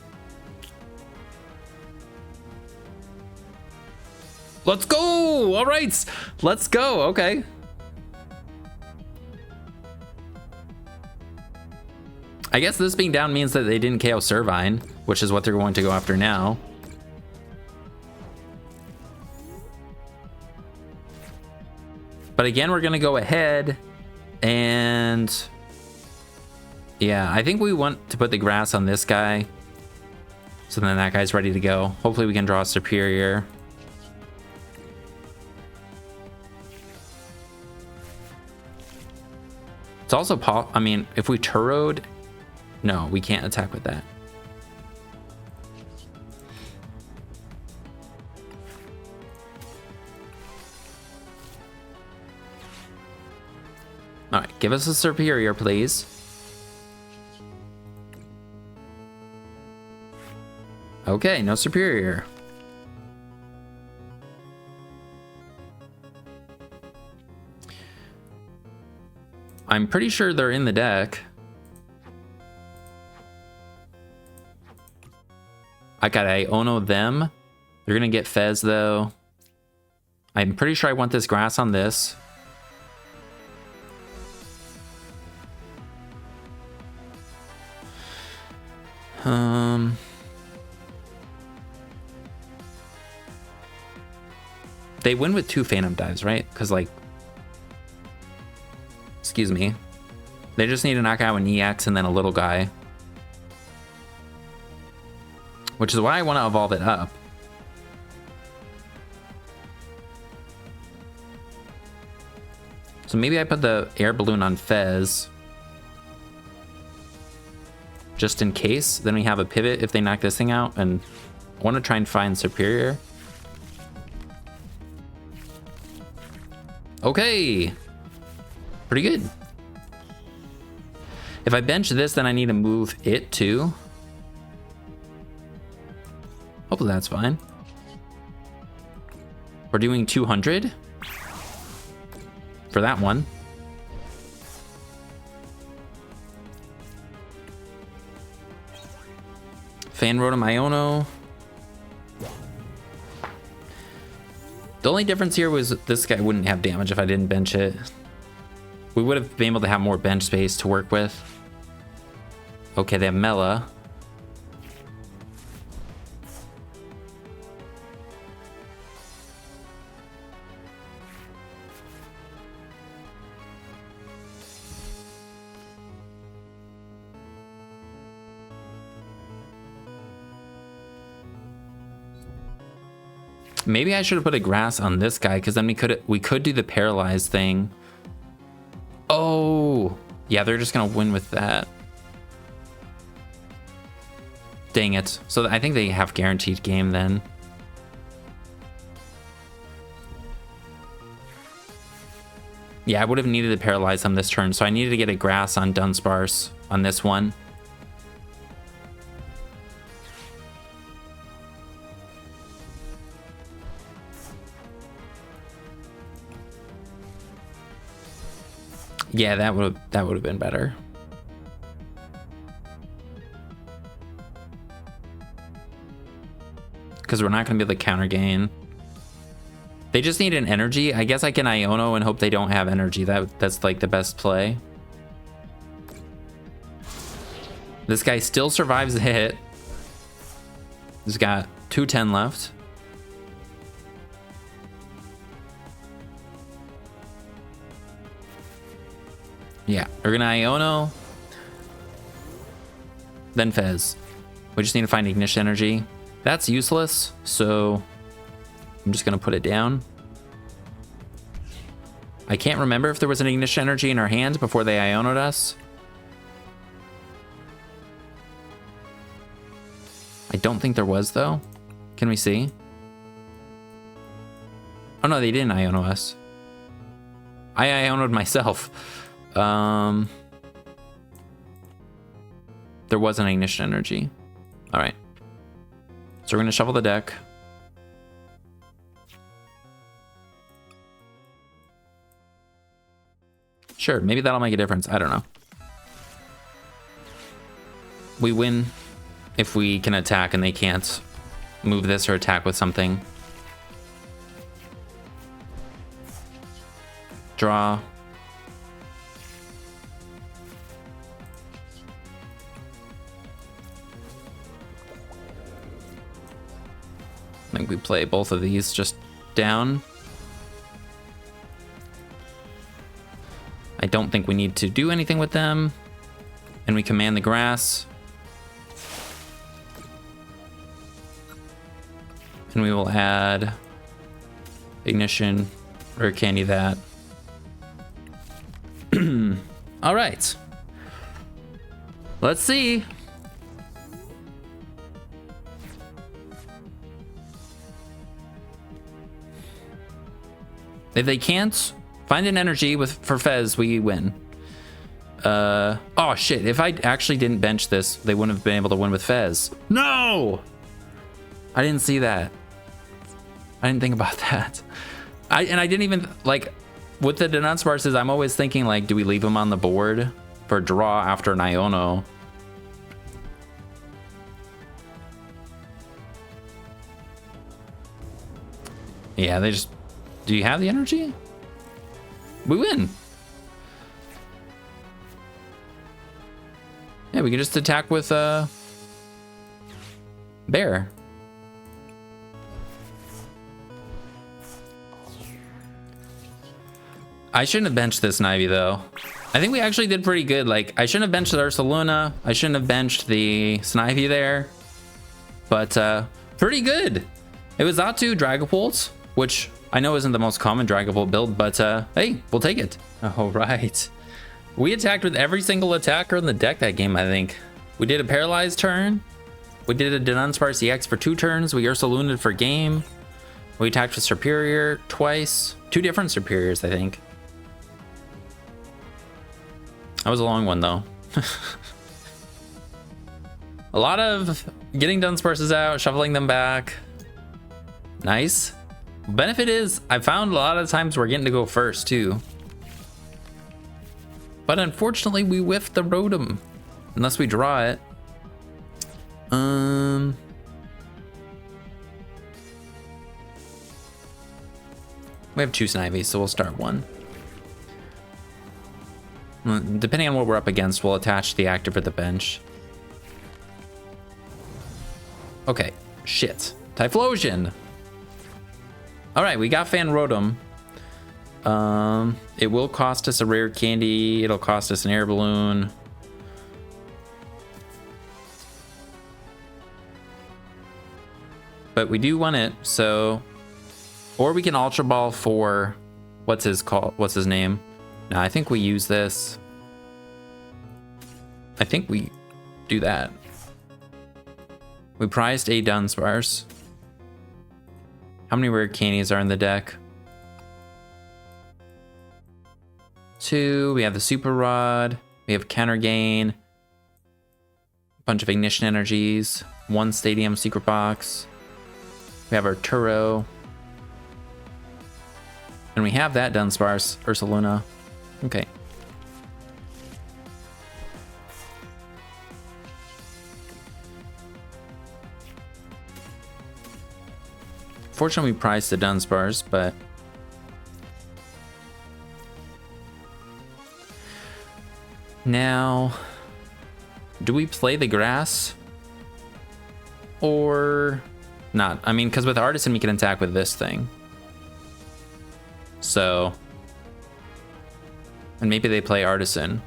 Speaker 1: Let's go! All right, let's go. Okay. I guess this being down means that they didn't KO Servine, which is what they're going to go after now. But again, we're going to go ahead and... yeah, I think we want to put the grass on this guy. So then that guy's ready to go. Hopefully we can draw a Serperior. It's also I mean, if we Turoed... no, we can't attack with that. All right, give us a Serperior, please. Okay, no Serperior. I'm pretty sure they're in the deck. I got Iono them. They're gonna get Fez though. I'm pretty sure I want this grass on this. They win with 2 Phantom Dives, right? Because like, excuse me, they just need to knock out an EX and then a little guy. Which is why I want to evolve it up. So maybe I put the air balloon on Fez. Just in case. Then we have a pivot if they knock this thing out. And I want to try and find Serperior. Okay. Pretty good. If I bench this, then I need to move it too. Hopefully that's fine. We're doing 200 for that one. Fan Rotom Iono. The only difference here was this guy wouldn't have damage if I didn't bench it. We would have been able to have more bench space to work with. Okay, they have Mela. Maybe I should have put a grass on this guy, because then we could do the paralyzed thing. Oh, yeah, they're just gonna win with that. Dang it. So I think they have guaranteed game then. Yeah, I would have needed to paralyze them this turn, so I needed to get a grass on Dunsparce on this one. Yeah, that would have been better. Because we're not going to be able to counter gain. They just need an energy. I guess I can Iono and hope they don't have energy. That's like the best play. This guy still survives the hit. He's got 210 left. Yeah, we're gonna Iono, then Fez. We just need to find Ignition Energy. That's useless, so I'm just gonna put it down. I can't remember if there was an Ignition Energy in our hands before they Iono'd us. I don't think there was, though. Can we see? Oh no, they didn't Iono us. I Iono'd myself. There was an Ignition Energy. All right. So we're going to shuffle the deck. Sure, maybe that'll make a difference. I don't know. We win if we can attack and they can't move this or attack with something. Draw. I think we play both of these just down. I don't think we need to do anything with them. And we command the grass. And we will add Ignition or Candy that. All right. Let's see. If they can't find an energy for Fez, we win. Oh shit, if I actually didn't bench this, they wouldn't have been able to win with Fez. No! I didn't see that. I didn't think about that. I didn't even, like, with the Dudunsparces, I'm always thinking, like, do we leave them on the board for draw after an Iono? Yeah, they just... Do you have the energy? We win. Yeah, we can just attack with Bear. I shouldn't have benched this Snivy though. I think we actually did pretty good. Like, I shouldn't have benched the Ursaluna. I shouldn't have benched the Snivy there. But pretty good. It was Xatu Dragapult, which I know isn't the most common Dragapult build, but hey, we'll take it. All right. We attacked with every single attacker in the deck that game, I think. We did a Paralyzed turn. We did a Dudunsparce EX for 2 turns. We Ursaluna'd for game. We attacked with Serperior twice. 2 different Serperiors, I think. That was a long one, though. A lot of getting Dunsparces out, shuffling them back. Nice. Benefit is I found a lot of times we're getting to go first too. But unfortunately we whiffed the Rotom. Unless we draw it. We have 2 Snivy, so we'll start 1. Depending on what we're up against, we'll attach the active at the bench. Okay, shit. Typhlosion. All right, we got Fan Rotom. It will cost us a rare candy. It'll cost us an air balloon. But we do want it, so... Or we can Ultra Ball for... What's his name? No, I think we use this. I think we do that. We prized a Dunsparce. How many rare candies are in the deck? 2. We have the Super Rod. We have Counter Gain. A bunch of Ignition Energies. 1 Stadium Secret Box. We have our Turo. And we have that Dunsparce Ursaluna. Okay. Fortunately, we prized the Dunsparce, but now, do we play the grass or not? I mean, because with Artisan, we can attack with this thing. So, and maybe they play Artisan.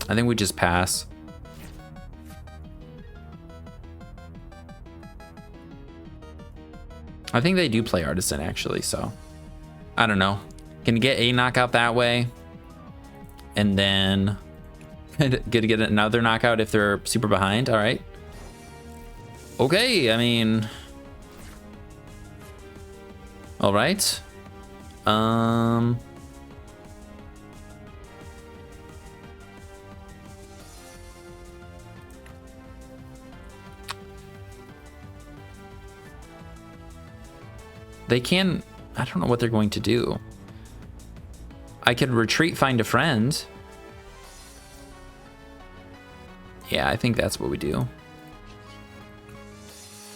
Speaker 1: I think we just pass. I think they do play Artisan, actually, so I don't know. Can get a knockout that way, and then get another knockout if they're super behind. All right. Okay, I mean, all right. They can, I don't know what they're going to do. I could retreat, find a friend. Yeah, I think that's what we do.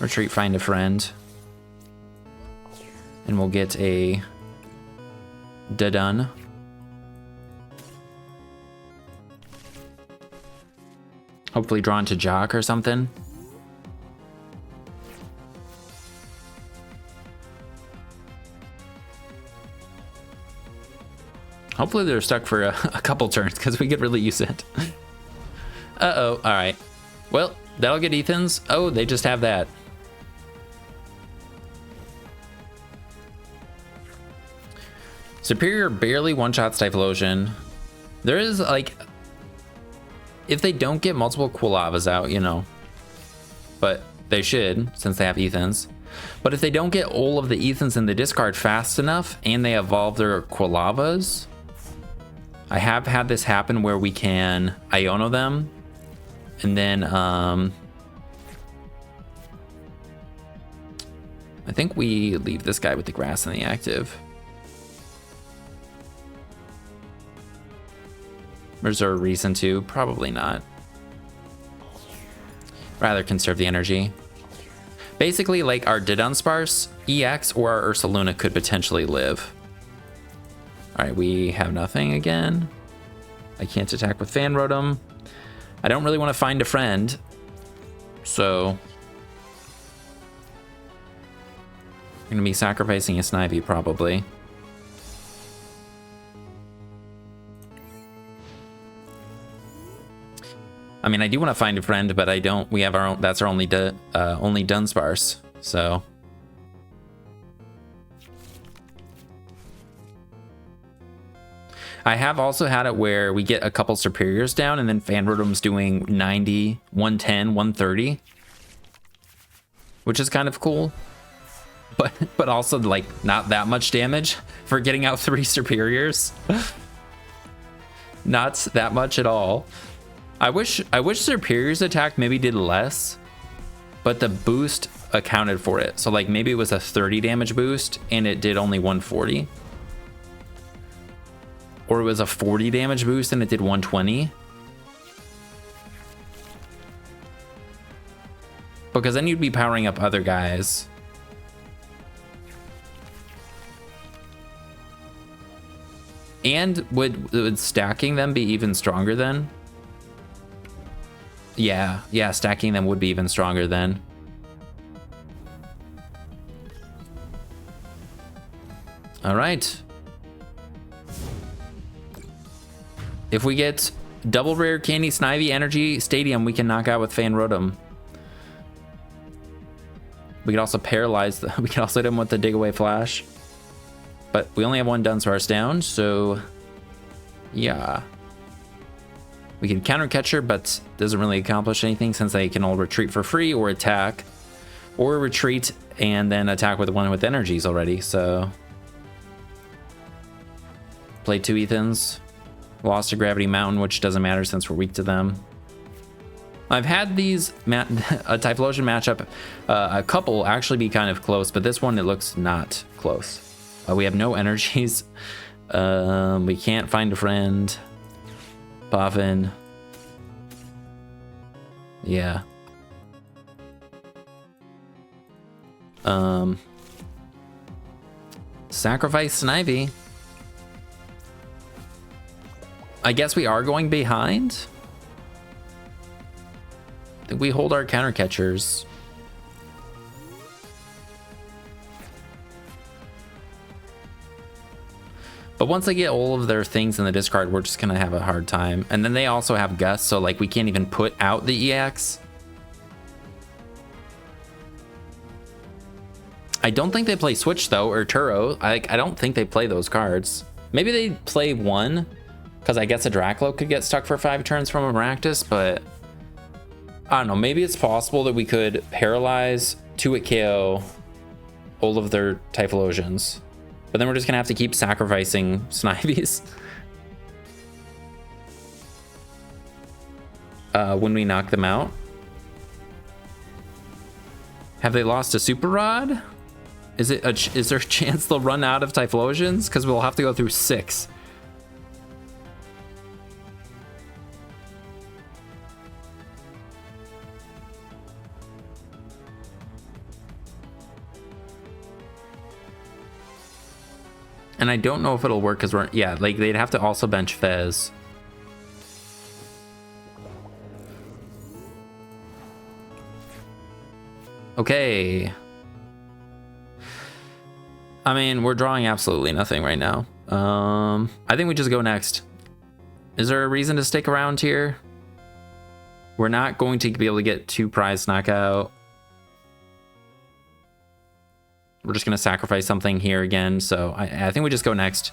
Speaker 1: Retreat, find a friend. And we'll get a Dudun. Hopefully drawn to Jacq or something. Hopefully they're stuck for a couple turns because we could really use it. Uh-oh, all right. Well, that'll get Ethan's. Oh, they just have that. Serperior barely one-shots Typhlosion. There is, like, if they don't get multiple Quilavas out, you know, but they should since they have Ethans. But if they don't get all of the Ethans in the discard fast enough and they evolve their Quilavas, I have had this happen where we can Iono them, and then I think we leave this guy with the grass and the active. Is there a reason to? Probably not. Rather conserve the energy. Basically, like our Dudunsparce EX or our Ursaluna could potentially live. All right, we have nothing again. I can't attack with Fan Rotom. I don't really want to find a friend, so I'm gonna be sacrificing a Snivy probably. I mean, I do want to find a friend, but I don't. We have our own. That's our only Dunsparce. So. I have also had it where we get a couple Serperiors down and then Fan Rotom's doing 90, 110, 130. Which is kind of cool. But also like not that much damage for getting out 3 Serperiors. Not that much at all. I wish Serperior's attack maybe did less, but the boost accounted for it. So like maybe it was a 30 damage boost and it did only 140. Or it was a 40 damage boost and it did 120. Because then you'd be powering up other guys. And would stacking them be even stronger then? Yeah, stacking them would be even stronger then. All right. If we get double rare candy Snivy energy stadium, we can knock out with Fan Rotom. We could also paralyze we can also hit him with the dig away flash. But we only have one Dunsparce down, so yeah. We can counter catcher, but doesn't really accomplish anything since they can all retreat for free or attack. Or retreat and then attack with one with energies already, so. Play 2 Ethans. Lost to Gravity Mountain, which doesn't matter since we're weak to them. I've had these a Typhlosion matchup, a couple actually be kind of close, but this one it looks not close. We have no energies. We can't find a friend. Poffin. Yeah. Sacrifice Snivy. I guess we are going behind. I think we hold our counter catchers. But once they get all of their things in the discard, we're just gonna have a hard time. And then they also have Gust, so like we can't even put out the EX. I don't think they play Switch though, or Turo. I don't think they play those cards. Maybe they play one, because I guess a Drakloak could get stuck for 5 turns from a Maractus, but I don't know. Maybe it's possible that we could paralyze 2-hit KO all of their Typhlosions. But then we're just gonna have to keep sacrificing Snivies when we knock them out. Have they lost a Super Rod? Is there a chance they'll run out of Typhlosions? Because we'll have to go through 6. And I don't know if it'll work because like they'd have to also bench Fez. Okay. I mean, we're drawing absolutely nothing right now. I think we just go next. Is there a reason to stick around here? We're not going to be able to get 2 prize knockout. We're just gonna sacrifice something here again, so I think we just go next.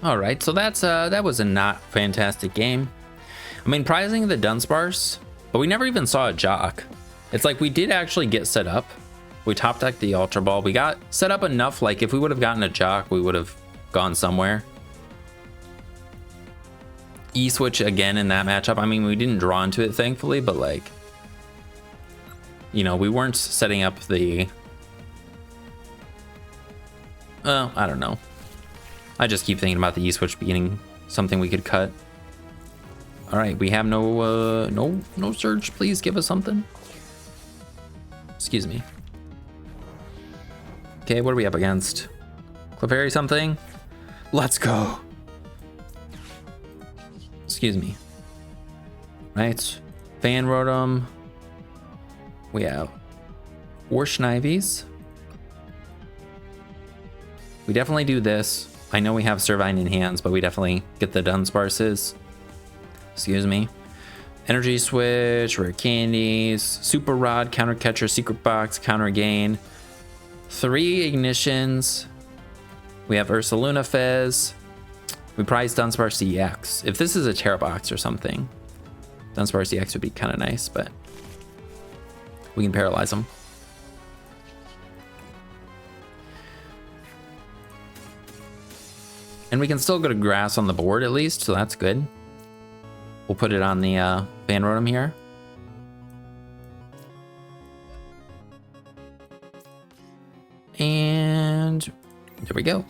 Speaker 1: All right, so that was a not fantastic game. I mean, prizing the Dunsparce, but we never even saw a Jacq. It's like we did actually get set up. We top decked the Ultra Ball. We got set up enough, like if we would have gotten a Jacq, we would have gone somewhere. E-switch again in that matchup. I mean, we didn't draw into it, thankfully, but like, you know, we weren't setting up the... Well, I don't know. I just keep thinking about the E-switch being something we could cut. All right, we have no Surge. Please give us something. Excuse me. Okay, what are we up against? Clefairy something? Let's go. Excuse me. Right. Fan Rotom. We have Snivys. We definitely do this. I know we have Servine in hands, but we definitely get the Dunsparces. Excuse me. Energy Switch, Rare Candies, Super Rod, Counter Catcher, Secret Box, Counter Gain. 3 Ignitions. We have Ursaluna Fez. We prize Dunsparce EX. If this is a Terra Box or something, Dunsparce EX would be kind of nice, but we can paralyze them. And we can still go to grass on the board at least, so that's good. We'll put it on the Fan Rotom here. And there we go.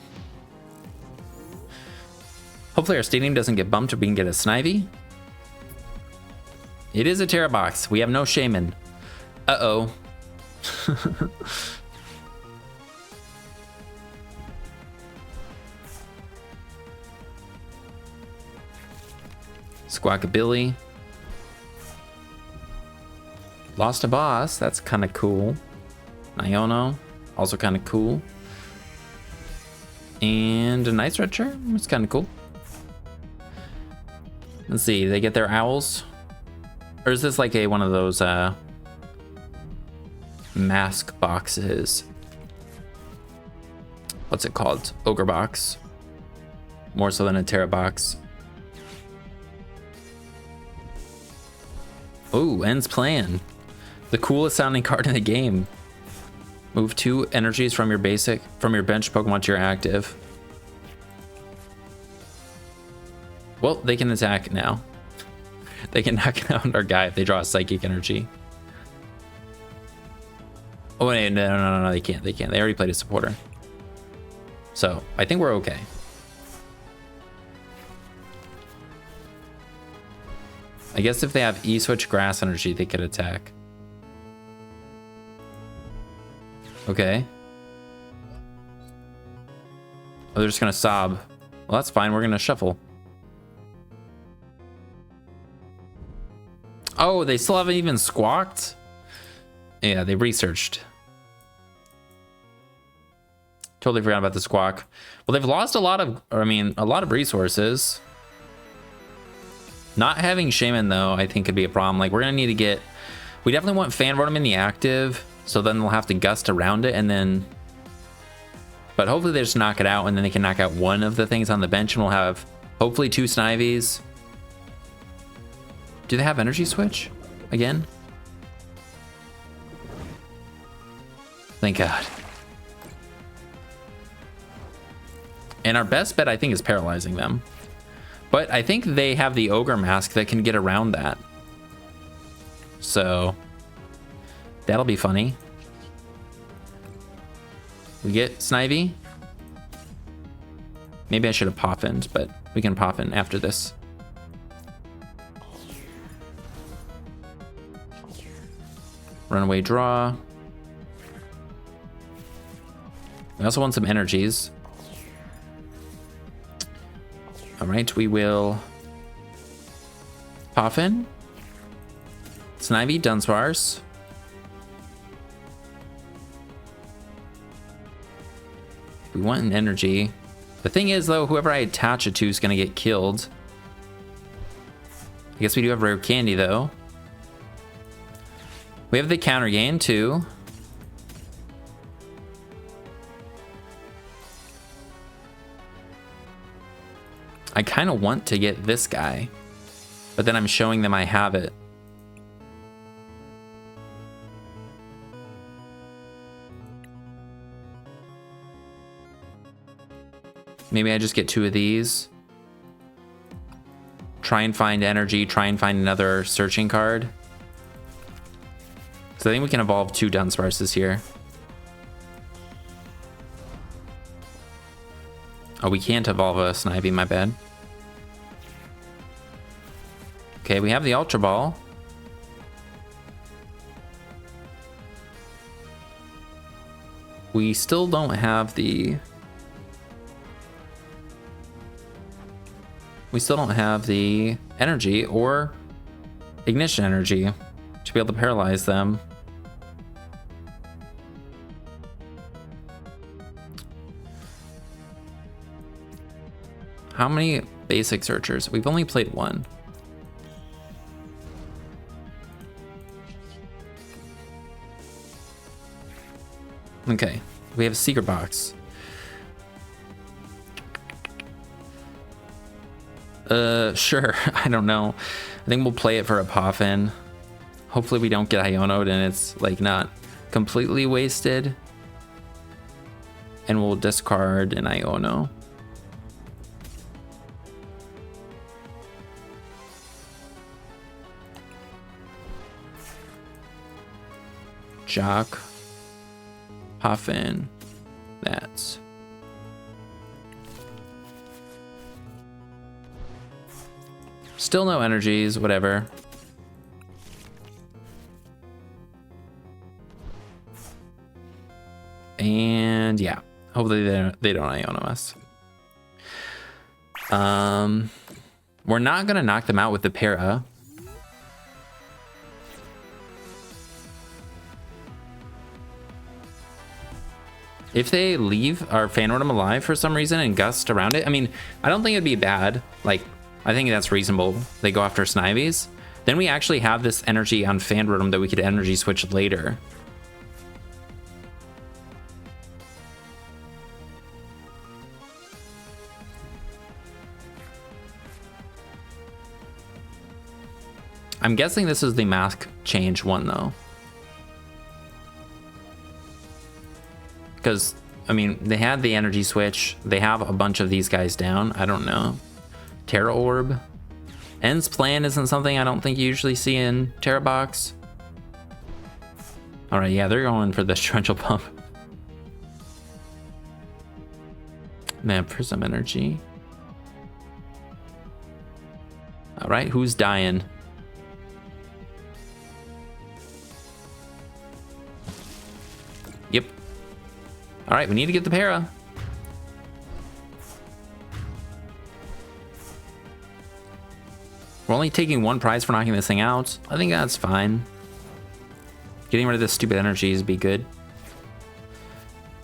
Speaker 1: Hopefully our stadium doesn't get bumped or we can get a Snivy. It is a Terra box. We have no Shaman. Uh-oh. Squawkabilly. Lost a boss. That's kind of cool. Iono. Also kind of cool. And a Night Stretcher. It's kind of cool. Let's see. They get their owls. Or is this like one of those mask boxes? What's it called? Ogre box. More so than a Terra box. Oh, End's Plan. The coolest sounding card in the game. Move 2 energies from your bench Pokemon to your active. Well, they can attack now. They can knock out our guy if they draw a psychic energy. Oh wait, no, they can't. They can't. They already played a supporter. So I think we're okay. I guess if they have E-switch grass energy, they could attack. Okay. Oh, they're just gonna sob. Well, that's fine. We're gonna shuffle. Oh, they still haven't even squawked? Yeah, they researched. Totally forgot about the squawk. Well, they've lost a lot of, a lot of resources. Not having Shaman, though, I think could be a problem. Like, we're going to need to get... We definitely want Fan Rotom in the active, so then they'll have to gust around it, and then... But hopefully they just knock it out, and then they can knock out one of the things on the bench, and we'll have, hopefully, 2 Snivies. Do they have Energy Switch? Again? Thank God. And our best bet, I think, is paralyzing them. But I think they have the Ogre Mask that can get around that. So that'll be funny. We get Snivy. Maybe I should have Poffined, but we can Poffin after this. Runaway draw. We also want some energies. All right, we will Poffin, Snivy, Dunsparce. We want an energy. The thing is, though, whoever I attach it to is going to get killed. I guess we do have rare candy, though. We have the counter gain, too. I kind of want to get this guy, but then I'm showing them I have it. Maybe I just get 2 of these. Try and find energy, try and find another searching card. So I think we can evolve 2 Dunsparces here. Oh, we can't evolve a Snivy, my bad. Okay, we have the Ultra Ball. We still don't have the... We still don't have the energy or ignition energy to be able to paralyze them. How many basic searchers? We've only played 1. Okay, we have a secret box. Sure. I don't know. I think we'll play it for a Poffin. Hopefully we don't get Iono'd and it's like not completely wasted. And we'll discard an Iono. Jacq, Poffin, that's. Still no energies, whatever. And yeah, hopefully they don't Iono us. We're not gonna knock them out with the para. If they leave our Fan Rotom alive for some reason and gust around it, I mean, I don't think it'd be bad. Like, I think that's reasonable. They go after Snivies. Then we actually have this energy on Fan Rotom that we could energy switch later. I'm guessing this is the mask change one though. Because, I mean, they had the energy switch. They have a bunch of these guys down. I don't know. Terra Orb. End's Plan isn't something I don't think you usually see in Terra Box. Alright, yeah, they're going for the Torrential Pump. Man, for some energy. Alright, who's dying? Yep. Alright, we need to get the para. We're only taking one prize for knocking this thing out. I think that's fine. Getting rid of this stupid energies would be good.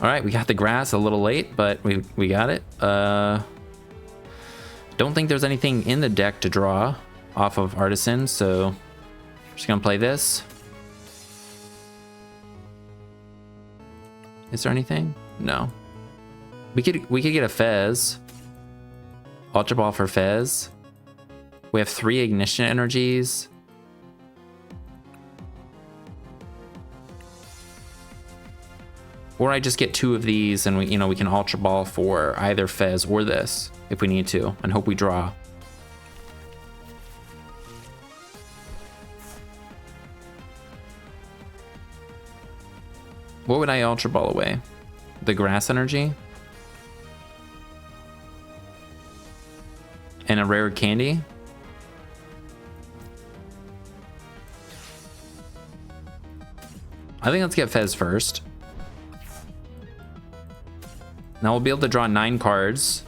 Speaker 1: Alright, we got the grass a little late, but we got it. Don't think there's anything in the deck to draw off of Artisan, so just gonna play this. Is there anything? No. We could get a Fez. Ultra Ball for Fez. We have 3 ignition energies. Or I just get 2 of these and we can Ultra Ball for either Fez or this if we need to and hope we draw. What would I Ultra Ball away? The grass energy? And a rare candy? I think let's get Fez first. Now we'll be able to draw 9 cards.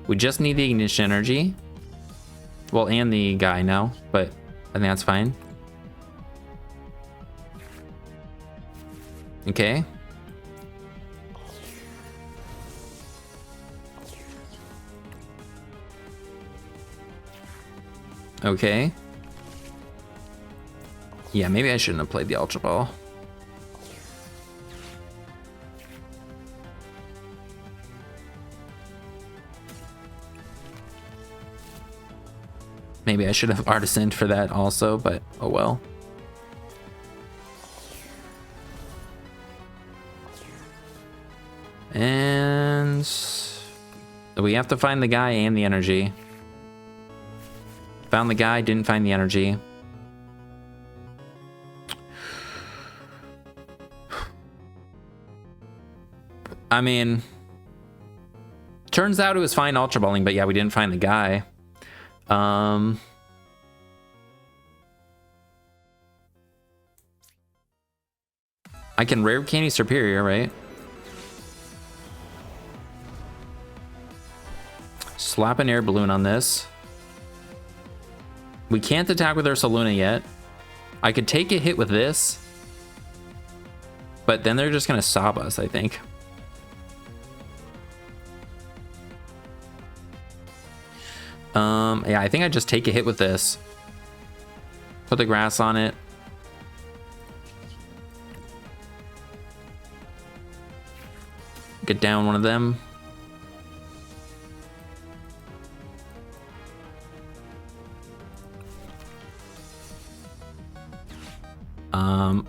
Speaker 1: We just need the ignition energy. Well, and the guy now, but I think that's fine. Okay. Okay. Yeah, maybe I shouldn't have played the Ultra Ball. Maybe I should have artisaned for that also, but oh well. And we have to find the guy and the energy. Found the guy, didn't find the energy. I mean, turns out it was fine Ultra Balling, but yeah, we didn't find the guy. I can rare candy Serperior, right? Slap an air balloon on this. We can't attack with Ursaluna yet. I could take a hit with this, but then they're just gonna sob us, I think. Yeah, I think I just take a hit with this. Put the grass on it. Get down one of them.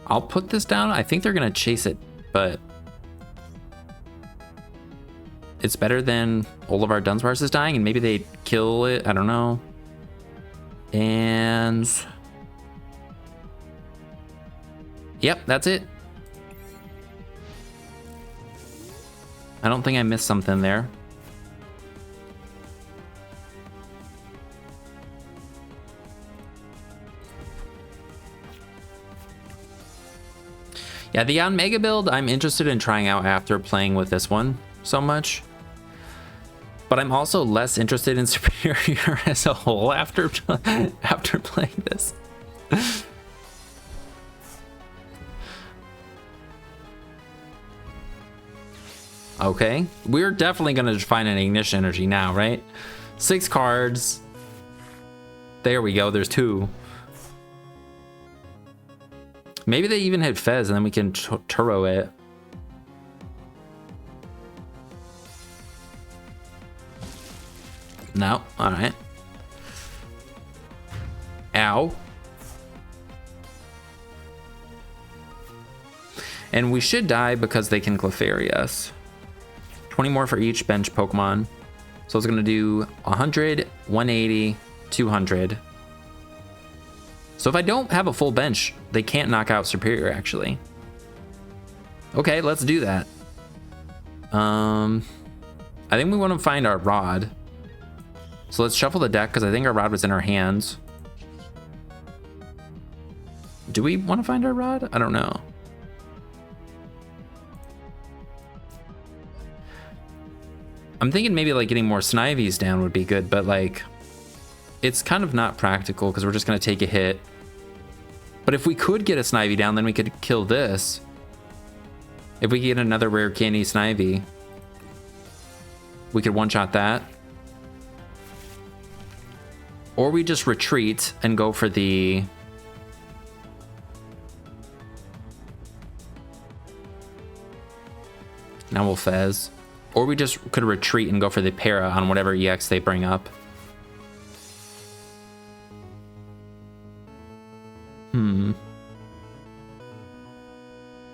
Speaker 1: I'll put this down. I think they're gonna chase it, but it's better than all of our Dunsparces dying, and maybe they kill it. I don't know. And yep, that's it. I don't think I missed something there. Yeah, the on Mega build I'm interested in trying out after playing with this one so much. But I'm also less interested in Serperior as a whole after playing this. Okay, we're definitely gonna find an Ignition Energy now, right? 6 cards. There we go, there's 2. Maybe they even hit Fez and then we can Turo it. No, alright. Ow. And we should die because they can Clefairy us. 20 more for each bench Pokemon. So it's gonna do 100, 180, 200. So if I don't have a full bench, they can't knock out Serperior actually. Okay, let's do that. I think we want to find our Rod. So let's shuffle the deck because I think our Rod was in our hands. Do we want to find our Rod? I don't know. I'm thinking maybe like getting more Snivies down would be good, but like it's kind of not practical because we're just going to take a hit. But if we could get a Snivy down, then we could kill this. If we get another rare candy Snivy, we could one-shot that. Or we just retreat and go for the... Now we'll Fez. Or we just could retreat and go for the Para on whatever EX they bring up.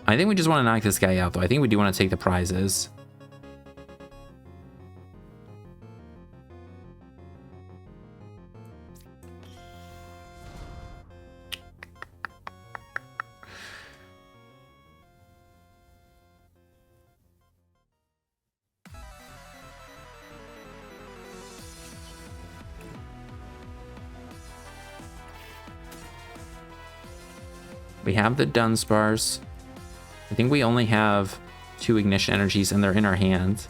Speaker 1: I think we just want to knock this guy out, though. I think we do want to take the prizes. We have the Dunsparce. I think we only have 2 Ignition Energies and they're in our hands.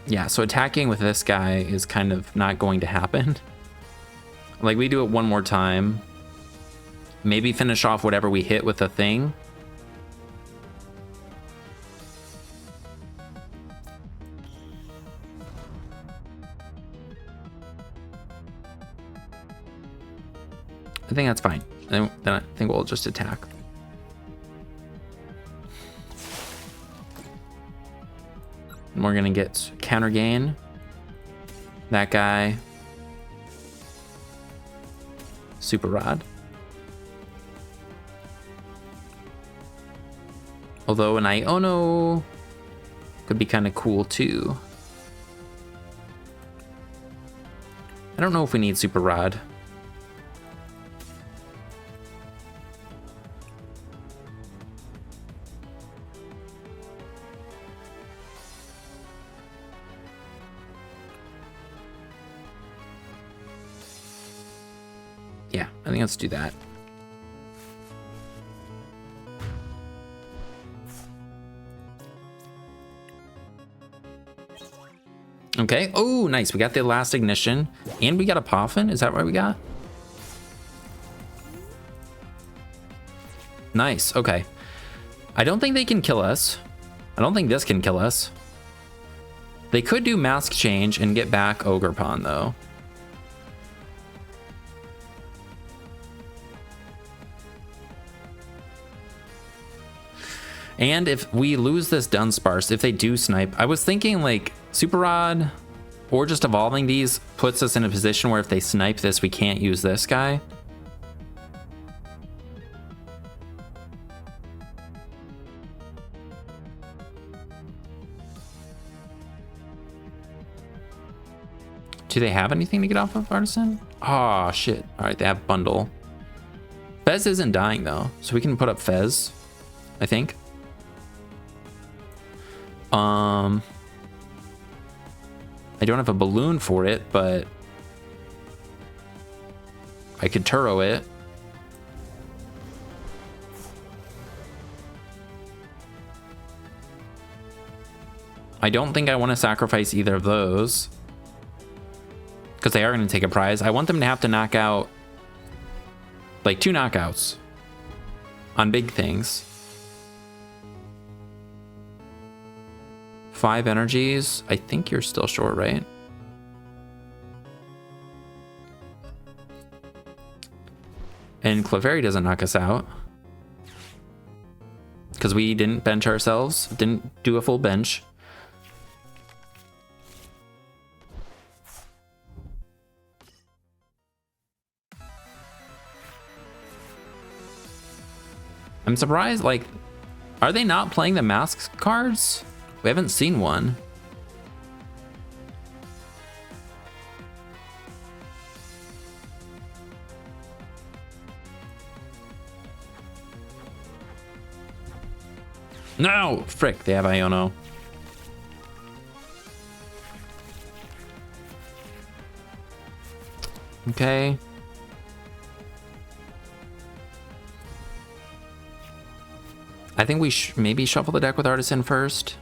Speaker 1: Yeah, so attacking with this guy is kind of not going to happen. Like, we do it one more time. Maybe finish off whatever we hit with the thing. I think that's fine. Then I think we'll just attack. And we're gonna get counter gain. That guy. Super Rod. Although an Iono could be kind of cool too. I don't know if we need Super Rod. Yeah, I think let's do that. Okay. Oh, nice. We got the last Ignition. And we got a Poffin. Is that what we got? Nice. Okay. I don't think they can kill us. I don't think this can kill us. They could do Mask Change and get back Ogerpon, though. And if we lose this Dunsparce, if they do snipe, I was thinking like Super Rod or just evolving these puts us in a position where if they snipe this, we can't use this guy. Do they have anything to get off of Artisan? Oh, shit. All right, they have Bundle. Fez isn't dying, though, so we can put up Fez, I think. I don't have a balloon for it, but I could Turo it. I don't think I want to sacrifice either of those, because they are going to take a prize. I want them to have to knock out like 2 knockouts on big things. 5 energies. I think you're still short, right? And Clefairy doesn't knock us out because we didn't bench ourselves, didn't do a full bench. I'm surprised, like, are they not playing the masks cards? We haven't seen one. No! Frick, they have Iono. Okay. I think we maybe shuffle the deck with Artisan first.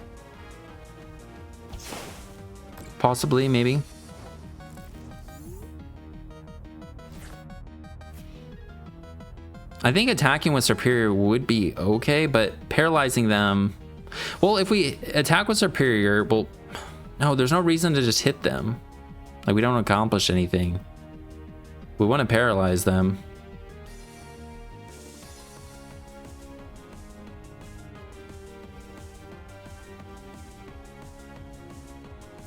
Speaker 1: Possibly, maybe. I think attacking with Serperior would be okay, but paralyzing them... Well, if we attack with Serperior, well... No, there's no reason to just hit them. Like, we don't accomplish anything. We want to paralyze them.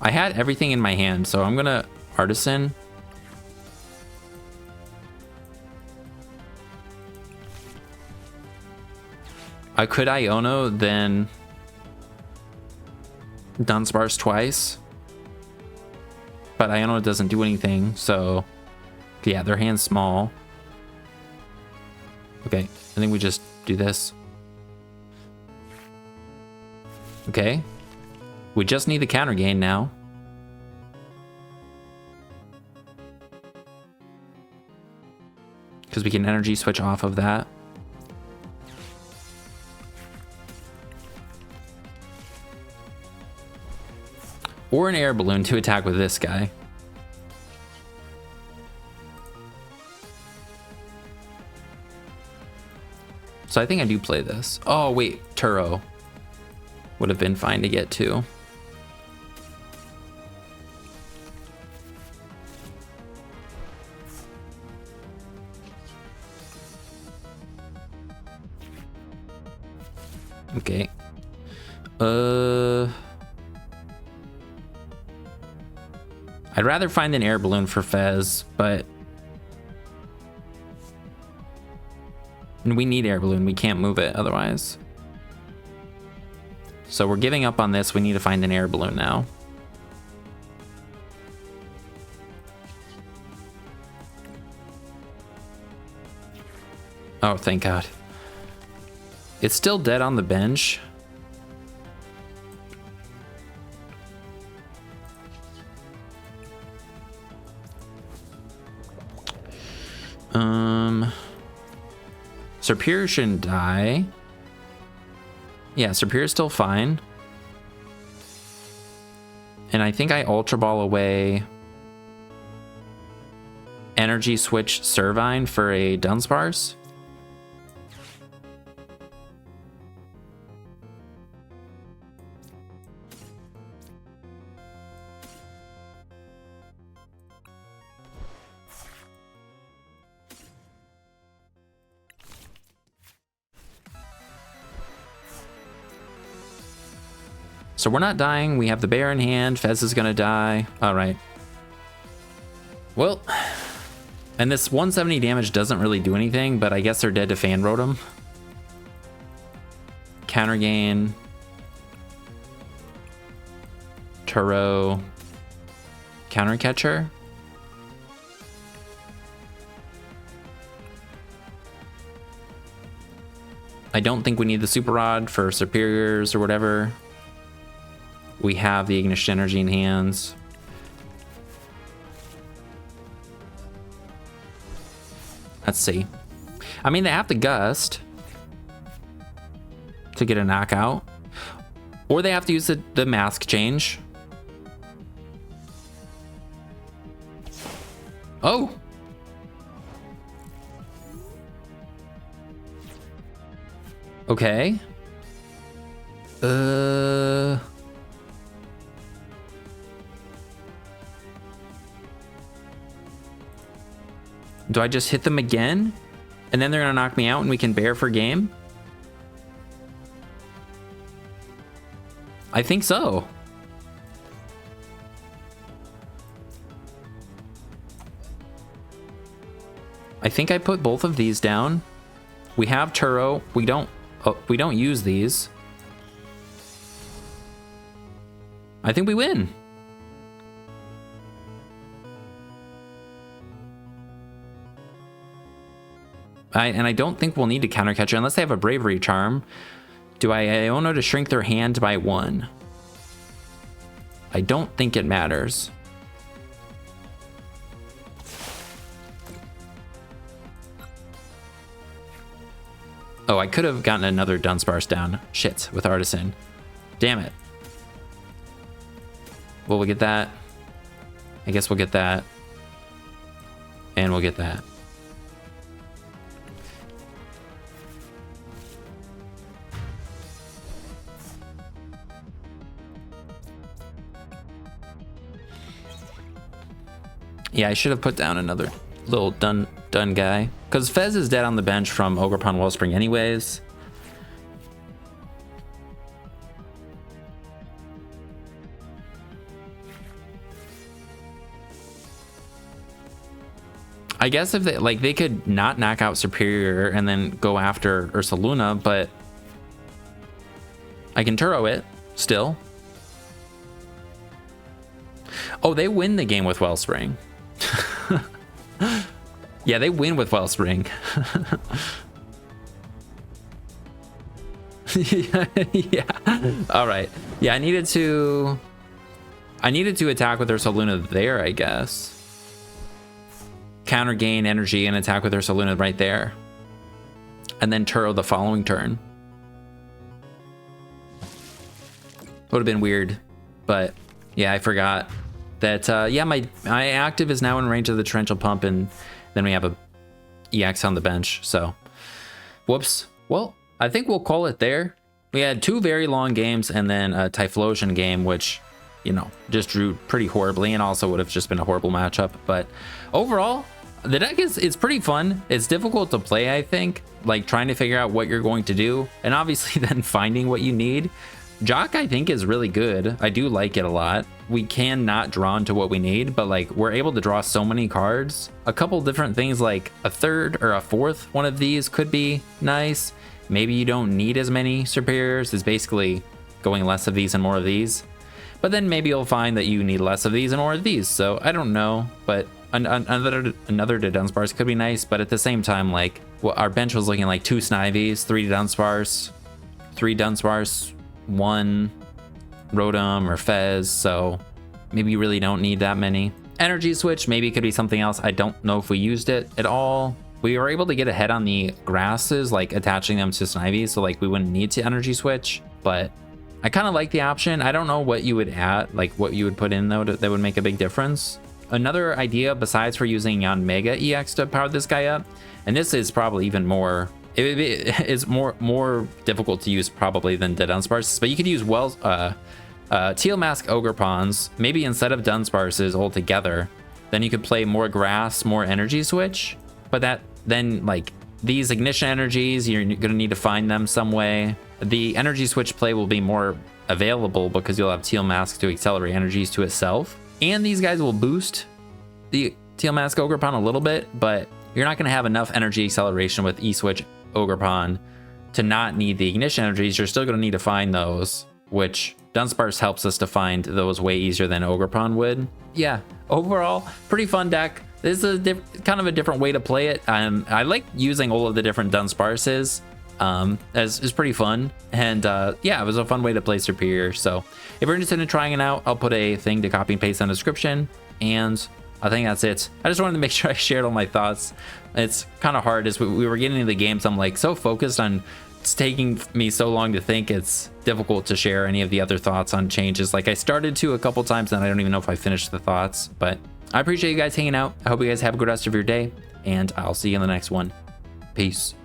Speaker 1: I had everything in my hand, so I'm gonna Artisan. I could Iono, then Dunsparce twice, but Iono doesn't do anything, so yeah, their hand's small. Okay, I think we just do this. Okay. We just need the counter gain now. Because we can energy switch off of that. Or an air balloon to attack with this guy. So I think I do play this. Oh wait, Turo would have been fine to get to. Okay. I'd rather find an air balloon for Fez, but we need air balloon. We can't move it otherwise. So we're giving up on this. We need to find an air balloon now. Oh, thank God. It's still dead on the bench. Serperior shouldn't die. Yeah, Serperier's still fine. And I think I Ultra Ball away Energy Switch Servine for a Dunsparce. So we're not dying. We have the bear in hand. Fez is gonna die. All right. Well, and this 170 damage doesn't really do anything, but I guess they're dead to Fan Rotom. Counter gain. Turo. Counter catcher. I don't think we need the Super Rod for Serperiors or whatever. We have the Ignition Energy in hands. Let's see. I mean, they have the Gust to get a knockout. Or they have to use the Mask Change. Oh! Okay. Do I just hit them again? And then they're gonna knock me out and we can bear for game? I think so. I think I put both of these down. We have Turo. We don't use these. I think we win. And I don't think we'll need to counter catcher unless they have a Bravery Charm. Do I Iono to shrink their hand by 1? I don't think it matters. Oh, I could have gotten another Dunsparce down. Shit, with Artisan. Damn it. Well, we'll get that. I guess we'll get that. And we'll get that. Yeah, I should have put down another little dun guy. Because Fez is dead on the bench from Ogerpon Wellspring anyways. I guess if they could not knock out Serperior and then go after Ursaluna, but I can Turo it still. Oh, they win the game with Wellspring. Yeah, they win with Wellspring. Yeah. All right. Yeah, I needed to attack with Ursaluna there, I guess. Counter gain energy and attack with Ursaluna right there. And then Turo the following turn. Would have been weird, but yeah, I forgot that. Yeah, my active is now in range of the Torrential Pump, and then we have a EX on the bench. So, whoops. Well, I think we'll call it there. We had 2 very long games and then a Typhlosion game, which, you know, just drew pretty horribly and also would have just been a horrible matchup. But overall, the deck is pretty fun. It's difficult to play, I think, like trying to figure out what you're going to do and obviously then finding what you need. Jacq, I think, is really good. I do like it a lot. We can not draw into what we need, but like we're able to draw so many cards. A couple different things, like a 3rd or a 4th one of these could be nice. Maybe you don't need as many Serperiors. It's basically going less of these and more of these. But then maybe you'll find that you need less of these and more of these. So I don't know, but another Dudunsparce could be nice. But at the same time, like, well, our bench was looking like 2 Snivies, 3 Dunsparce, 3 Dunsparce, 1 Rotom or Fez, so maybe you really don't need that many. Energy Switch, maybe it could be something else. I don't know if we used it at all. We were able to get ahead on the grasses, like attaching them to Snivy, so like we wouldn't need to Energy Switch, but I kind of like the option. I don't know what you would add, like what you would put in though that would make a big difference. Another idea besides for using Yanmega EX to power this guy up, and this is probably even more, it's more difficult to use probably than the Dunsparce, but you could use Teal Mask Ogerpons, maybe instead of Dunsparces altogether. Then you could play more grass, more Energy Switch, but that then like these Ignition Energies, you're gonna need to find them some way. The Energy Switch play will be more available because you'll have Teal Mask to accelerate energies to itself, and these guys will boost the Teal Mask Ogerpon a little bit, but you're not gonna have enough energy acceleration with E-Switch Ogerpon to not need the Ignition Energies. You're still going to need to find those, which Dunsparce helps us to find those way easier than Ogerpon would. Yeah, overall, pretty fun deck. This is kind of a different way to play it. I like using all of the different Dunsparces It's pretty fun, and yeah, it was a fun way to play Serperior. So if you're interested in trying it out, I'll put a thing to copy and paste in the description, and I think that's it. I just wanted to make sure I shared all my thoughts. It's kind of hard as we were getting into the games. I'm like so focused on, it's taking me so long to think, it's difficult to share any of the other thoughts on changes. Like I started to a couple times and I don't even know if I finished the thoughts, but I appreciate you guys hanging out. I hope you guys have a good rest of your day, and I'll see you in the next one. Peace.